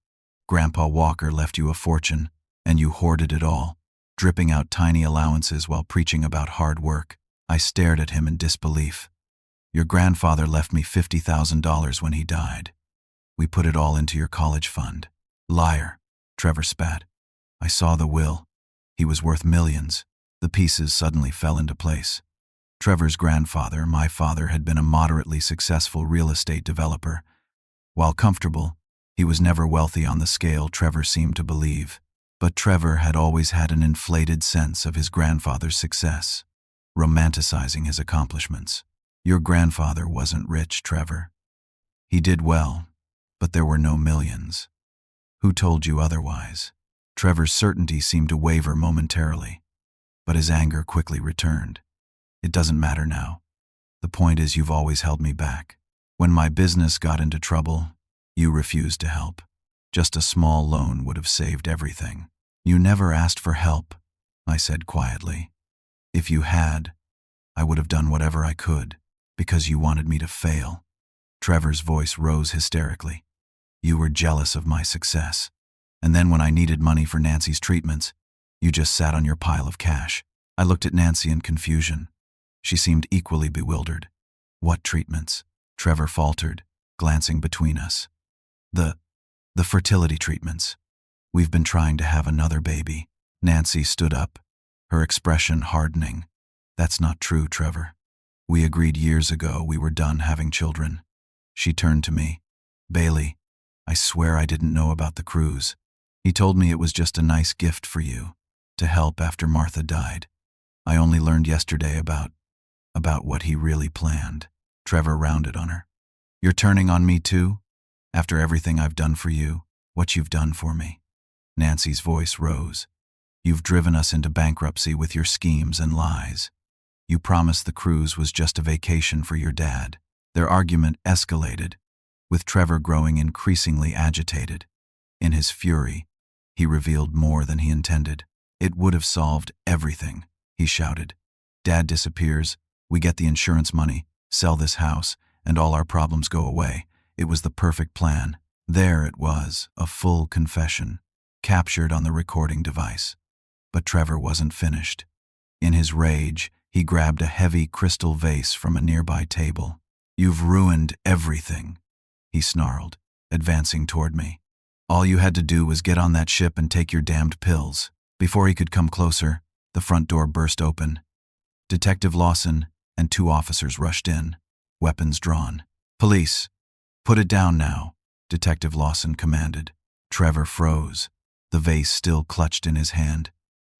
Grandpa Walker left you a fortune, and you hoarded it all, dripping out tiny allowances while preaching about hard work. I stared at him in disbelief. Your grandfather left me $50,000 when he died. We put it all into your college fund. Liar, Trevor spat. I saw the will. He was worth millions. The pieces suddenly fell into place. Trevor's grandfather, my father, had been a moderately successful real estate developer. While comfortable, he was never wealthy on the scale Trevor seemed to believe. But Trevor had always had an inflated sense of his grandfather's success, romanticizing his accomplishments. Your grandfather wasn't rich, Trevor. He did well, but there were no millions. Who told you otherwise? Trevor's certainty seemed to waver momentarily, but his anger quickly returned. It doesn't matter now. The point is you've always held me back. When my business got into trouble, you refused to help. Just a small loan would have saved everything. You never asked for help, I said quietly. If you had, I would have done whatever I could, because you wanted me to fail. Trevor's voice rose hysterically. You were jealous of my success. And then when I needed money for Nancy's treatments, you just sat on your pile of cash. I looked at Nancy in confusion. She seemed equally bewildered. What treatments? Trevor faltered, glancing between us. The fertility treatments. We've been trying to have another baby. Nancy stood up, her expression hardening. That's not true, Trevor. We agreed years ago we were done having children. She turned to me. Bailey, I swear I didn't know about the cruise. He told me it was just a nice gift for you, to help after Martha died. I only learned yesterday about what he really planned. Trevor rounded on her. You're turning on me too? After everything I've done for you, what you've done for me. Nancy's voice rose. You've driven us into bankruptcy with your schemes and lies. You promised the cruise was just a vacation for your dad. Their argument escalated, with Trevor growing increasingly agitated. In his fury, he revealed more than he intended. It would have solved everything, he shouted. Dad disappears, we get the insurance money, sell this house, and all our problems go away. It was the perfect plan. There it was, a full confession, captured on the recording device. But Trevor wasn't finished. In his rage, he grabbed a heavy crystal vase from a nearby table. You've ruined everything, he snarled, advancing toward me. All you had to do was get on that ship and take your damned pills. Before he could come closer, the front door burst open. Detective Lawson and 2 officers rushed in, weapons drawn. Police, put it down now, Detective Lawson commanded. Trevor froze, the vase still clutched in his hand,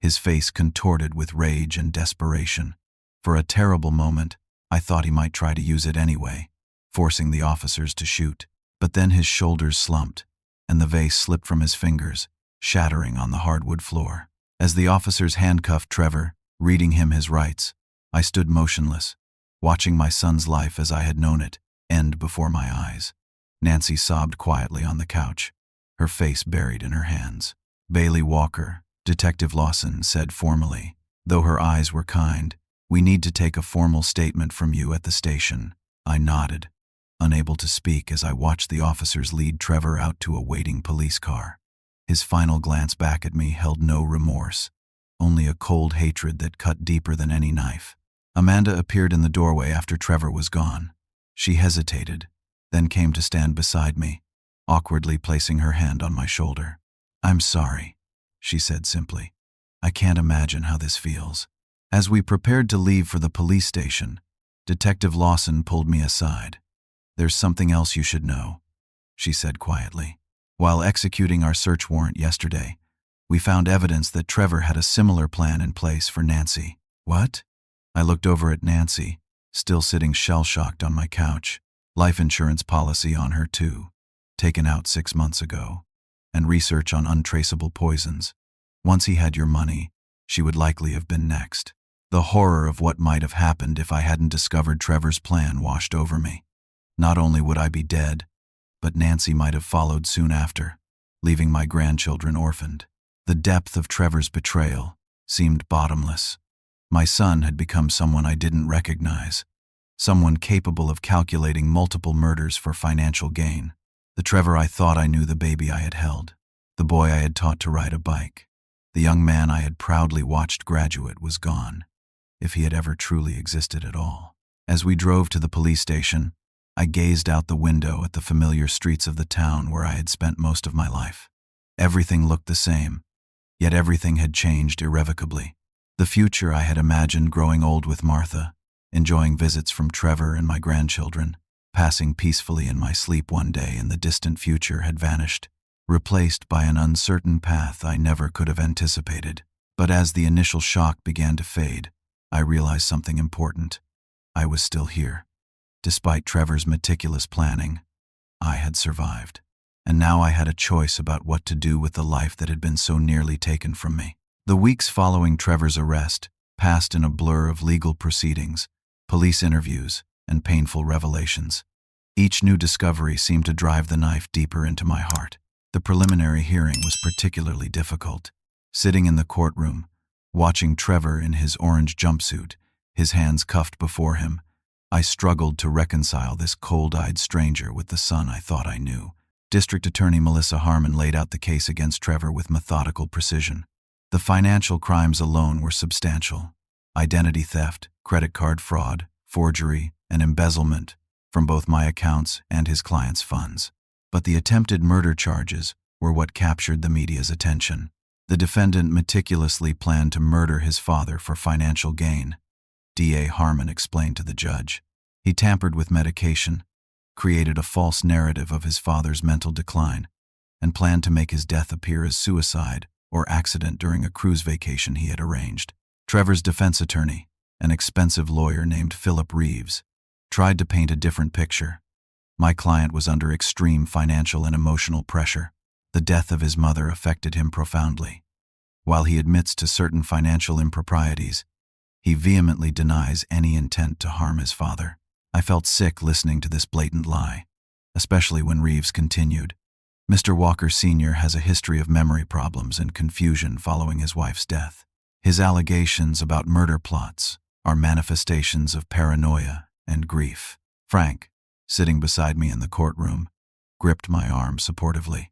his face contorted with rage and desperation. For a terrible moment, I thought he might try to use it anyway, forcing the officers to shoot. But then his shoulders slumped, and the vase slipped from his fingers, shattering on the hardwood floor. As the officers handcuffed Trevor, reading him his rights, I stood motionless, watching my son's life as I had known it end before my eyes. Nancy sobbed quietly on the couch, her face buried in her hands. Bailey Walker, Detective Lawson said formally, though her eyes were kind, we need to take a formal statement from you at the station. I nodded, unable to speak as I watched the officers lead Trevor out to a waiting police car. His final glance back at me held no remorse, only a cold hatred that cut deeper than any knife. Amanda appeared in the doorway after Trevor was gone. She hesitated, then came to stand beside me, awkwardly placing her hand on my shoulder. I'm sorry, she said simply. I can't imagine how this feels. As we prepared to leave for the police station, Detective Lawson pulled me aside. There's something else you should know, she said quietly. While executing our search warrant yesterday, we found evidence that Trevor had a similar plan in place for Nancy. What? I looked over at Nancy, still sitting shell-shocked on my couch. Life insurance policy on her too, taken out 6 months ago, and research on untraceable poisons. Once he had your money, she would likely have been next. The horror of what might have happened if I hadn't discovered Trevor's plan washed over me. Not only would I be dead, but Nancy might have followed soon after, leaving my grandchildren orphaned. The depth of Trevor's betrayal seemed bottomless. My son had become someone I didn't recognize, someone capable of calculating multiple murders for financial gain. The Trevor I thought I knew, the baby I had held, the boy I had taught to ride a bike, the young man I had proudly watched graduate was gone, if he had ever truly existed at all. As we drove to the police station, I gazed out the window at the familiar streets of the town where I had spent most of my life. Everything looked the same, yet everything had changed irrevocably. The future I had imagined growing old with Martha, enjoying visits from Trevor and my grandchildren, passing peacefully in my sleep one day in the distant future, had vanished, replaced by an uncertain path I never could have anticipated. But as the initial shock began to fade, I realized something important. I was still here. Despite Trevor's meticulous planning, I had survived. And now I had a choice about what to do with the life that had been so nearly taken from me. The weeks following Trevor's arrest passed in a blur of legal proceedings, police interviews, and painful revelations. Each new discovery seemed to drive the knife deeper into my heart. The preliminary hearing was particularly difficult. Sitting in the courtroom, watching Trevor in his orange jumpsuit, his hands cuffed before him, I struggled to reconcile this cold-eyed stranger with the son I thought I knew. District Attorney Melissa Harmon laid out the case against Trevor with methodical precision. The financial crimes alone were substantial: identity theft, credit card fraud, forgery, and embezzlement from both my accounts and his client's funds. But the attempted murder charges were what captured the media's attention. The defendant meticulously planned to murder his father for financial gain, D.A. Harmon explained to the judge. He tampered with medication, created a false narrative of his father's mental decline, and planned to make his death appear as suicide or accident during a cruise vacation he had arranged. Trevor's defense attorney, an expensive lawyer named Philip Reeves, tried to paint a different picture. My client was under extreme financial and emotional pressure. The death of his mother affected him profoundly. While he admits to certain financial improprieties, he vehemently denies any intent to harm his father. I felt sick listening to this blatant lie, especially when Reeves continued. Mr. Walker Sr. has a history of memory problems and confusion following his wife's death. His allegations about murder plots are manifestations of paranoia and grief. Frank, sitting beside me in the courtroom, gripped my arm supportively.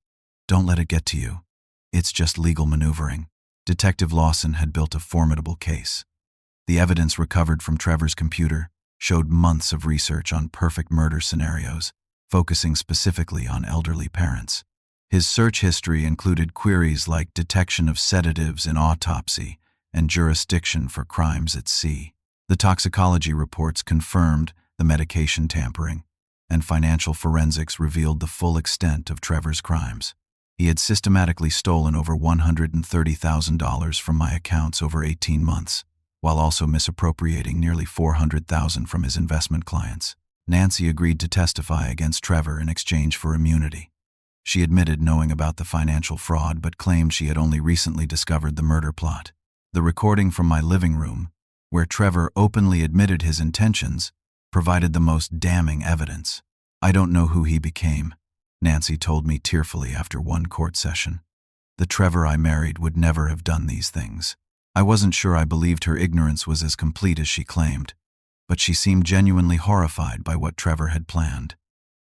Don't let it get to you. It's just legal maneuvering. Detective Lawson had built a formidable case. The evidence recovered from Trevor's computer showed months of research on perfect murder scenarios, focusing specifically on elderly parents. His search history included queries like detection of sedatives in autopsy and jurisdiction for crimes at sea. The toxicology reports confirmed the medication tampering, and financial forensics revealed the full extent of Trevor's crimes. He had systematically stolen over $130,000 from my accounts over 18 months, while also misappropriating nearly $400,000 from his investment clients. Nancy agreed to testify against Trevor in exchange for immunity. She admitted knowing about the financial fraud but claimed she had only recently discovered the murder plot. The recording from my living room, where Trevor openly admitted his intentions, provided the most damning evidence. I don't know who he became, Nancy told me tearfully after one court session. The Trevor I married would never have done these things. I wasn't sure I believed her ignorance was as complete as she claimed, but she seemed genuinely horrified by what Trevor had planned.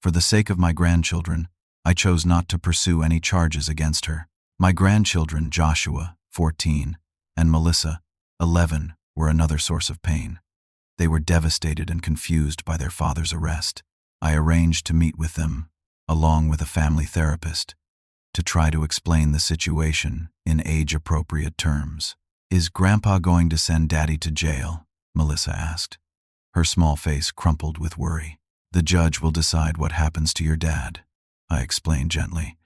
For the sake of my grandchildren, I chose not to pursue any charges against her. My grandchildren, Joshua, 14, and Melissa, 11, were another source of pain. They were devastated and confused by their father's arrest. I arranged to meet with them, along with a family therapist, to try to explain the situation in age-appropriate terms. "Is Grandpa going to send Daddy to jail?" Melissa asked. Her small face crumpled with worry. "The judge will decide what happens to your dad," I explained gently.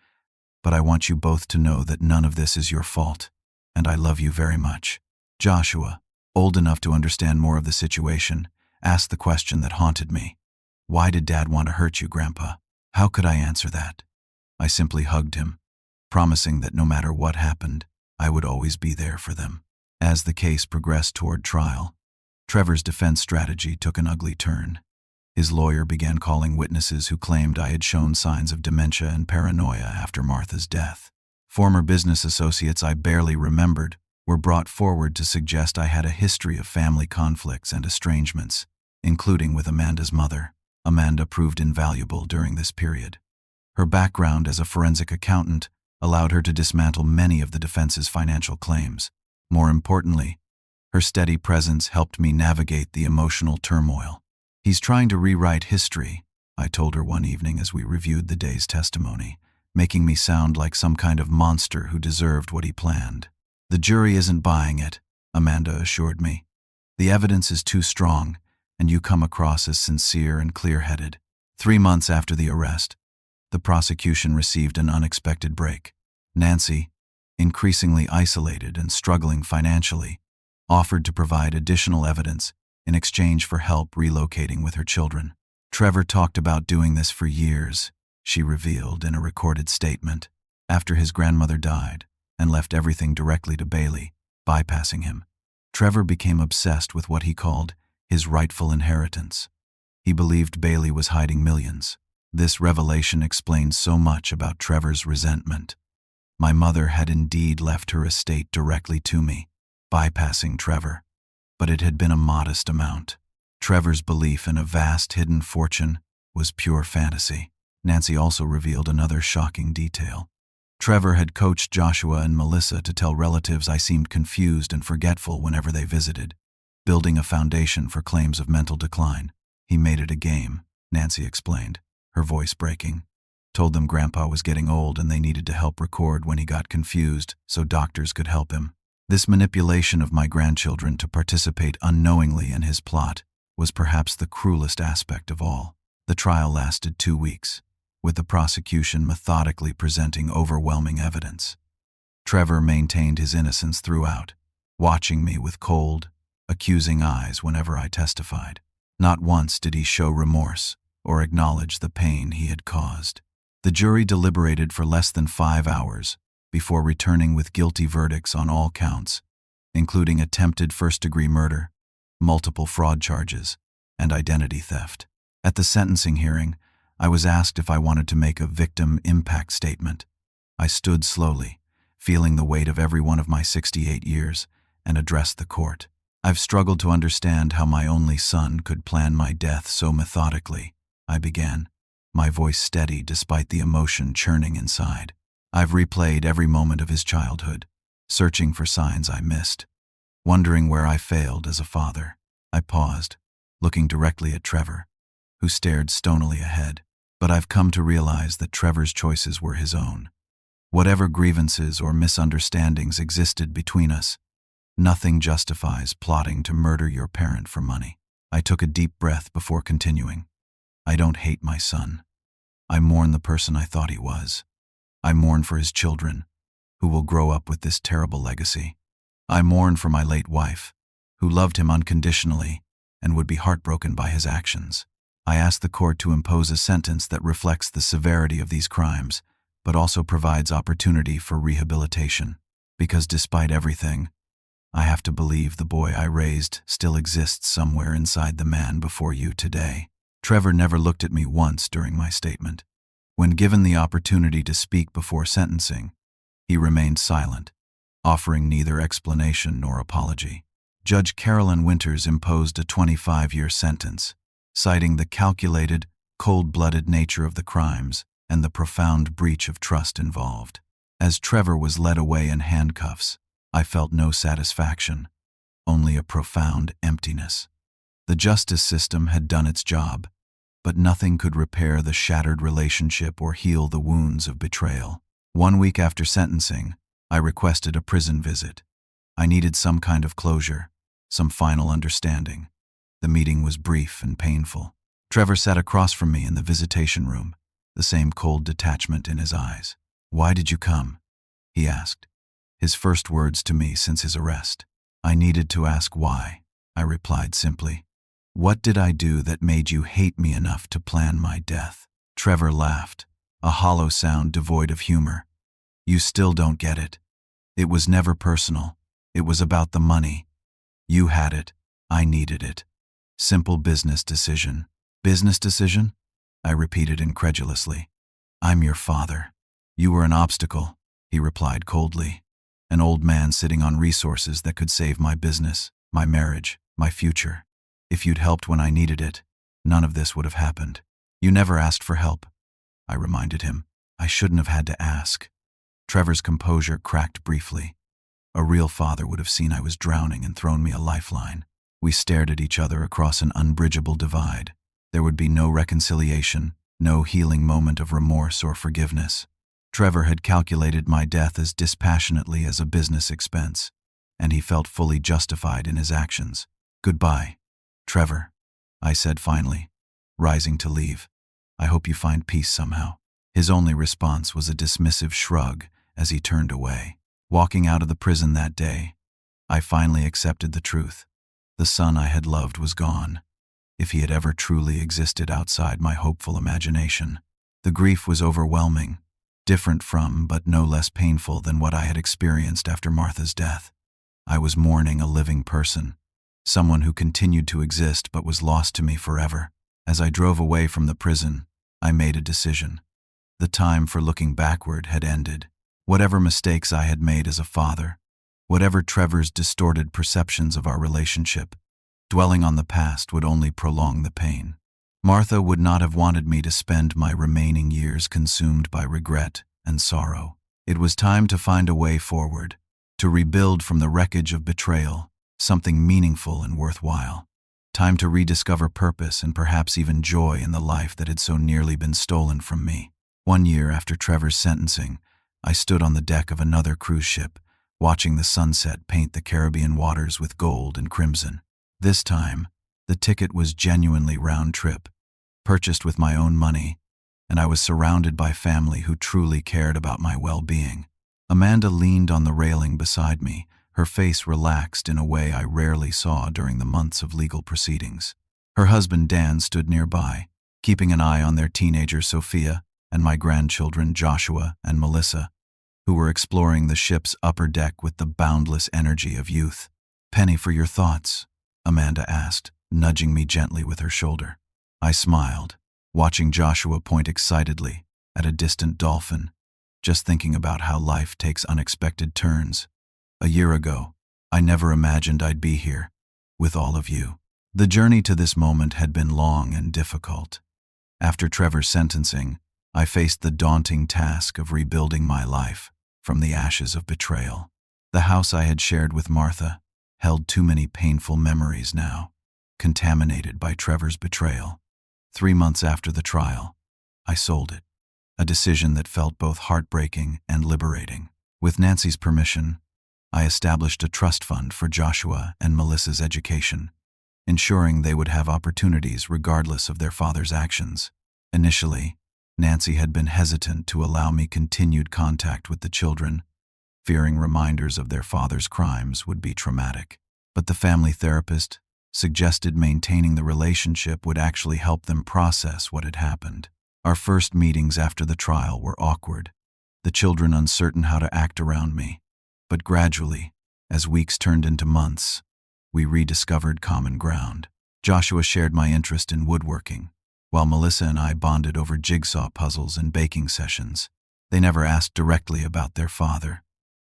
"But I want you both to know that none of this is your fault, and I love you very much." Joshua, old enough to understand more of the situation, asked the question that haunted me. Why did Dad want to hurt you, Grandpa? How could I answer that? I simply hugged him, promising that no matter what happened, I would always be there for them. As the case progressed toward trial, Trevor's defense strategy took an ugly turn. His lawyer began calling witnesses who claimed I had shown signs of dementia and paranoia after Martha's death. Former business associates I barely remembered were brought forward to suggest I had a history of family conflicts and estrangements, including with Amanda's mother. Amanda proved invaluable during this period. Her background as a forensic accountant allowed her to dismantle many of the defense's financial claims. More importantly, her steady presence helped me navigate the emotional turmoil. He's trying to rewrite history, I told her one evening as we reviewed the day's testimony, making me sound like some kind of monster who deserved what he planned. The jury isn't buying it, Amanda assured me. The evidence is too strong, and you come across as sincere and clear-headed. 3 months after the arrest, the prosecution received an unexpected break. Nancy, increasingly isolated and struggling financially, offered to provide additional evidence in exchange for help relocating with her children. Trevor talked about doing this for years, she revealed in a recorded statement, after his grandmother died and left everything directly to Bailey, bypassing him. Trevor became obsessed with what he called his rightful inheritance. He believed Bailey was hiding millions. This revelation explained so much about Trevor's resentment. My mother had indeed left her estate directly to me, bypassing Trevor, but it had been a modest amount. Trevor's belief in a vast hidden fortune was pure fantasy. Nancy also revealed another shocking detail. Trevor had coached Joshua and Melissa to tell relatives I seemed confused and forgetful whenever they visited, building a foundation for claims of mental decline. He made it a game, Nancy explained, her voice breaking. Told them Grandpa was getting old and they needed to help record when he got confused so doctors could help him. This manipulation of my grandchildren to participate unknowingly in his plot was perhaps the cruelest aspect of all. The trial lasted 2 weeks, with the prosecution methodically presenting overwhelming evidence. Trevor maintained his innocence throughout, watching me with cold, accusing eyes whenever I testified. Not once did he show remorse or acknowledge the pain he had caused. The jury deliberated for less than 5 hours before returning with guilty verdicts on all counts, including attempted first-degree murder, multiple fraud charges, and identity theft. At the sentencing hearing, I was asked if I wanted to make a victim impact statement. I stood slowly, feeling the weight of every one of my 68 years, and addressed the court. I've struggled to understand how my only son could plan my death so methodically, I began, my voice steady despite the emotion churning inside. I've replayed every moment of his childhood, searching for signs I missed, wondering where I failed as a father. I paused, looking directly at Trevor, who stared stonily ahead. But I've come to realize that Trevor's choices were his own. Whatever grievances or misunderstandings existed between us, nothing justifies plotting to murder your parent for money. I took a deep breath before continuing. I don't hate my son. I mourn the person I thought he was. I mourn for his children, who will grow up with this terrible legacy. I mourn for my late wife, who loved him unconditionally and would be heartbroken by his actions. I ask the court to impose a sentence that reflects the severity of these crimes, but also provides opportunity for rehabilitation. Because despite everything, I have to believe the boy I raised still exists somewhere inside the man before you today. Trevor never looked at me once during my statement. When given the opportunity to speak before sentencing, he remained silent, offering neither explanation nor apology. Judge Carolyn Winters imposed a 25-year sentence, citing the calculated, cold-blooded nature of the crimes and the profound breach of trust involved. As Trevor was led away in handcuffs, I felt no satisfaction, only a profound emptiness. The justice system had done its job, but nothing could repair the shattered relationship or heal the wounds of betrayal. 1 week after sentencing, I requested a prison visit. I needed some kind of closure, some final understanding. The meeting was brief and painful. Trevor sat across from me in the visitation room, the same cold detachment in his eyes. "Why did you come?" he asked, his first words to me since his arrest. I needed to ask why, I replied simply. What did I do that made you hate me enough to plan my death? Trevor laughed, a hollow sound devoid of humor. You still don't get it. It was never personal. It was about the money. You had it. I needed it. Simple business decision. Business decision? I repeated incredulously. I'm your father. You were an obstacle, he replied coldly. An old man sitting on resources that could save my business, my marriage, my future. If you'd helped when I needed it, none of this would have happened. You never asked for help, I reminded him. I shouldn't have had to ask. Trevor's composure cracked briefly. A real father would have seen I was drowning and thrown me a lifeline. We stared at each other across an unbridgeable divide. There would be no reconciliation, no healing moment of remorse or forgiveness. Trevor had calculated my death as dispassionately as a business expense, and he felt fully justified in his actions. Goodbye, Trevor, I said finally, rising to leave. I hope you find peace somehow. His only response was a dismissive shrug as he turned away. Walking out of the prison that day, I finally accepted the truth. The son I had loved was gone, if he had ever truly existed outside my hopeful imagination. The grief was overwhelming, different from but no less painful than what I had experienced after Martha's death. I was mourning a living person, someone who continued to exist but was lost to me forever. As I drove away from the prison, I made a decision. The time for looking backward had ended. Whatever mistakes I had made as a father, whatever Trevor's distorted perceptions of our relationship, dwelling on the past would only prolong the pain. Martha would not have wanted me to spend my remaining years consumed by regret and sorrow. It was time to find a way forward, to rebuild from the wreckage of betrayal something meaningful and worthwhile. Time to rediscover purpose and perhaps even joy in the life that had so nearly been stolen from me. 1 year after Trevor's sentencing, I stood on the deck of another cruise ship, watching the sunset paint the Caribbean waters with gold and crimson. This time, the ticket was genuinely round trip, purchased with my own money, and I was surrounded by family who truly cared about my well-being. Amanda leaned on the railing beside me, her face relaxed in a way I rarely saw during the months of legal proceedings. Her husband Dan stood nearby, keeping an eye on their teenager Sophia and my grandchildren Joshua and Melissa, who were exploring the ship's upper deck with the boundless energy of youth. "Penny, for your thoughts?" Amanda asked, nudging me gently with her shoulder. I smiled, watching Joshua point excitedly at a distant dolphin, just thinking about how life takes unexpected turns. A year ago, I never imagined I'd be here, with all of you. The journey to this moment had been long and difficult. After Trevor's sentencing, I faced the daunting task of rebuilding my life from the ashes of betrayal. The house I had shared with Martha held too many painful memories now, contaminated by Trevor's betrayal. 3 months after the trial, I sold it, a decision that felt both heartbreaking and liberating. With Nancy's permission, I established a trust fund for Joshua and Melissa's education, ensuring they would have opportunities regardless of their father's actions. Initially, Nancy had been hesitant to allow me continued contact with the children, fearing reminders of their father's crimes would be traumatic. But the family therapist suggested maintaining the relationship would actually help them process what had happened. Our first meetings after the trial were awkward, the children uncertain how to act around me. But gradually, as weeks turned into months, we rediscovered common ground. Joshua shared my interest in woodworking, while Melissa and I bonded over jigsaw puzzles and baking sessions. They never asked directly about their father,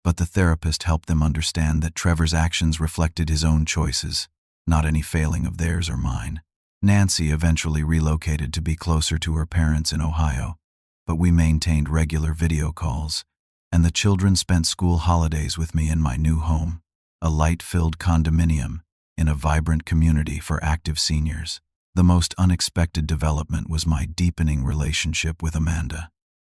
but the therapist helped them understand that Trevor's actions reflected his own choices, not any failing of theirs or mine. Nancy eventually relocated to be closer to her parents in Ohio, but we maintained regular video calls, and the children spent school holidays with me in my new home, a light-filled condominium in a vibrant community for active seniors. The most unexpected development was my deepening relationship with Amanda.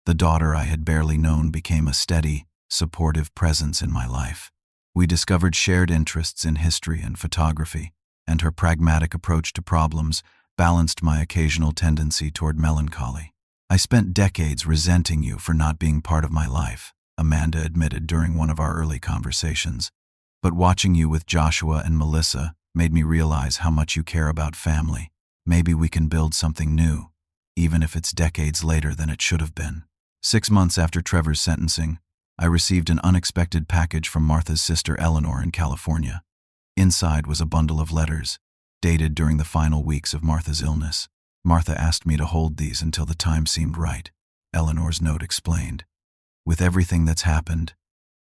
The daughter I had barely known became a steady, supportive presence in my life. We discovered shared interests in history and photography, and her pragmatic approach to problems balanced my occasional tendency toward melancholy. "I spent decades resenting you for not being part of my life," Amanda admitted during one of our early conversations. But watching you with Joshua and Melissa made me realize how much you care about family. Maybe we can build something new, even if it's decades later than it should have been. 6 months after Trevor's sentencing, I received an unexpected package from Martha's sister Eleanor in California. Inside was a bundle of letters, dated during the final weeks of Martha's illness. Martha asked me to hold these until the time seemed right, Eleanor's note explained. With everything that's happened,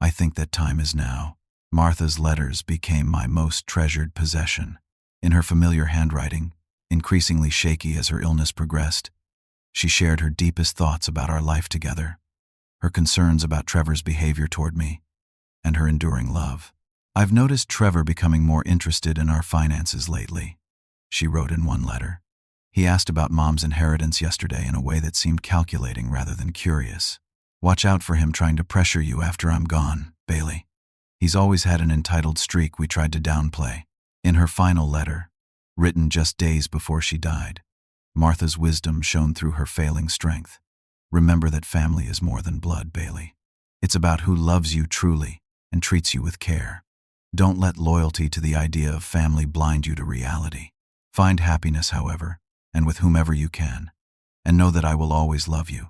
I think that time is now. Martha's letters became my most treasured possession. In her familiar handwriting, increasingly shaky as her illness progressed, she shared her deepest thoughts about our life together, her concerns about Trevor's behavior toward me, and her enduring love. "I've noticed Trevor becoming more interested in our finances lately," she wrote in one letter. "He asked about Mom's inheritance yesterday in a way that seemed calculating rather than curious. Watch out for him trying to pressure you after I'm gone, Bailey. He's always had an entitled streak we tried to downplay." In her final letter, written just days before she died, Martha's wisdom shone through her failing strength. "Remember that family is more than blood, Bailey. It's about who loves you truly and treats you with care. Don't let loyalty to the idea of family blind you to reality. Find happiness, however, and with whomever you can, and know that I will always love you,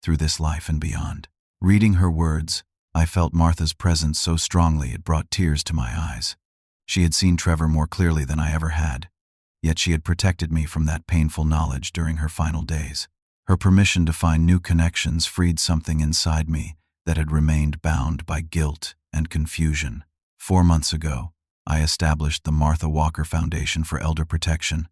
through this life and beyond." Reading her words, I felt Martha's presence so strongly it brought tears to my eyes. She had seen Trevor more clearly than I ever had, yet she had protected me from that painful knowledge during her final days. Her permission to find new connections freed something inside me that had remained bound by guilt and confusion. 4 months ago, I established the Martha Walker Foundation for Elder Protection,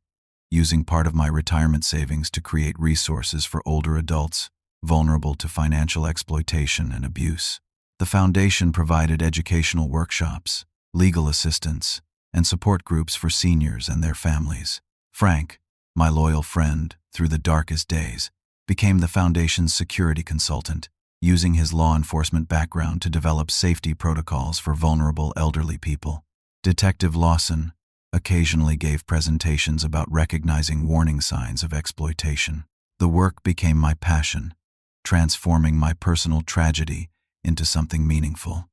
using part of my retirement savings to create resources for older adults vulnerable to financial exploitation and abuse. The foundation provided educational workshops, legal assistance, and support groups for seniors and their families. Frank, my loyal friend through the darkest days, became the foundation's security consultant, using his law enforcement background to develop safety protocols for vulnerable elderly people. Detective Lawson occasionally gave presentations about recognizing warning signs of exploitation. The work became my passion, transforming my personal tragedy into something meaningful.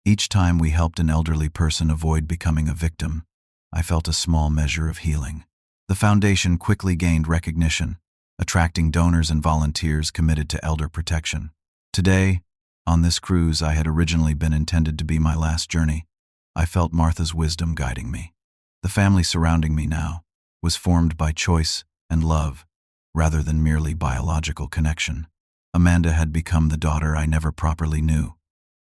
Each time we helped an elderly person avoid becoming a victim, I felt a small measure of healing. The foundation quickly gained recognition, attracting donors and volunteers committed to elder protection. Today, on this cruise I had originally been intended to be my last journey, I felt Martha's wisdom guiding me. The family surrounding me now was formed by choice and love, rather than merely biological connection. Amanda had become the daughter I never properly knew.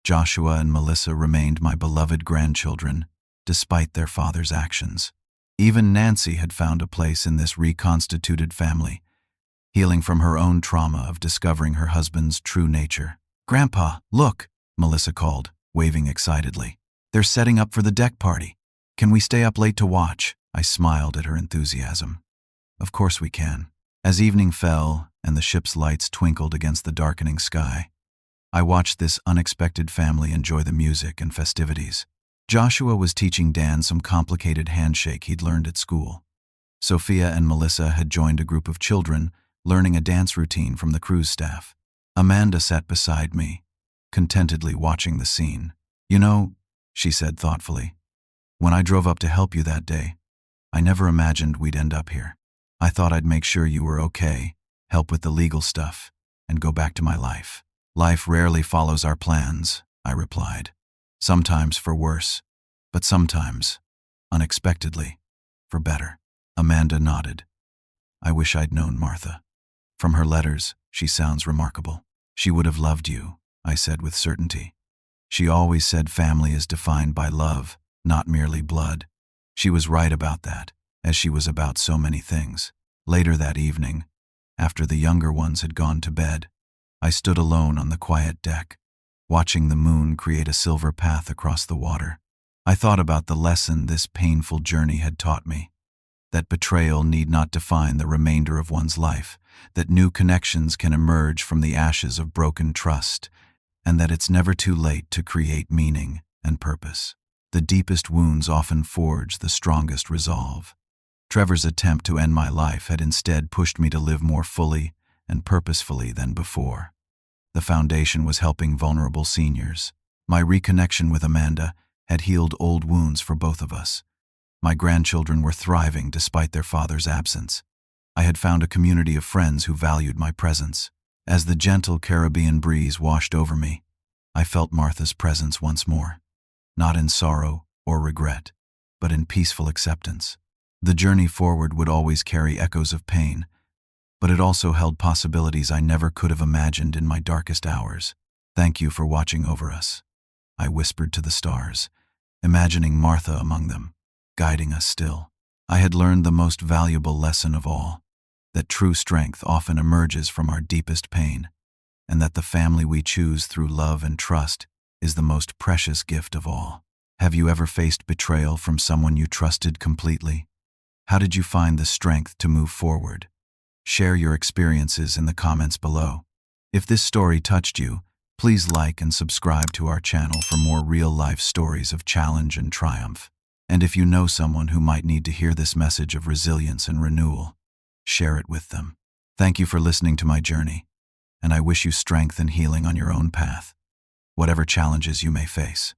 Joshua and Melissa remained my beloved grandchildren, despite their father's actions. Even Nancy had found a place in this reconstituted family, healing from her own trauma of discovering her husband's true nature. "Grandpa, look," Melissa called, waving excitedly. "They're setting up for the deck party. Can we stay up late to watch?" I smiled at her enthusiasm. "Of course we can." As evening fell and the ship's lights twinkled against the darkening sky, I watched this unexpected family enjoy the music and festivities. Joshua was teaching Dan some complicated handshake he'd learned at school. Sophia and Melissa had joined a group of children learning a dance routine from the cruise staff. Amanda sat beside me, contentedly watching the scene. "You know," she said thoughtfully, "when I drove up to help you that day, I never imagined we'd end up here. I thought I'd make sure you were okay, help with the legal stuff, and go back to my life." "Life rarely follows our plans," I replied. "Sometimes for worse, but sometimes, unexpectedly, for better." Amanda nodded. "I wish I'd known Martha. From her letters, she sounds remarkable." "She would have loved you," I said with certainty. "She always said family is defined by love, not merely blood." She was right about that, as she was about so many things. Later that evening, after the younger ones had gone to bed, I stood alone on the quiet deck, watching the moon create a silver path across the water. I thought about the lesson this painful journey had taught me, that betrayal need not define the remainder of one's life, that new connections can emerge from the ashes of broken trust, and that it's never too late to create meaning and purpose. The deepest wounds often forge the strongest resolve. Trevor's attempt to end my life had instead pushed me to live more fully and purposefully than before. The foundation was helping vulnerable seniors. My reconnection with Amanda had healed old wounds for both of us. My grandchildren were thriving despite their father's absence. I had found a community of friends who valued my presence. As the gentle Caribbean breeze washed over me, I felt Martha's presence once more, not in sorrow or regret, but in peaceful acceptance. The journey forward would always carry echoes of pain, but it also held possibilities I never could have imagined in my darkest hours. Thank you for watching over us, I whispered to the stars, imagining Martha among them, guiding us still. I had learned the most valuable lesson of all, that true strength often emerges from our deepest pain, and that the family we choose through love and trust is the most precious gift of all. Have you ever faced betrayal from someone you trusted completely? How did you find the strength to move forward? Share your experiences in the comments below. If this story touched you, please like and subscribe to our channel for more real-life stories of challenge and triumph. And if you know someone who might need to hear this message of resilience and renewal, share it with them. Thank you for listening to my journey, and I wish you strength and healing on your own path, whatever challenges you may face.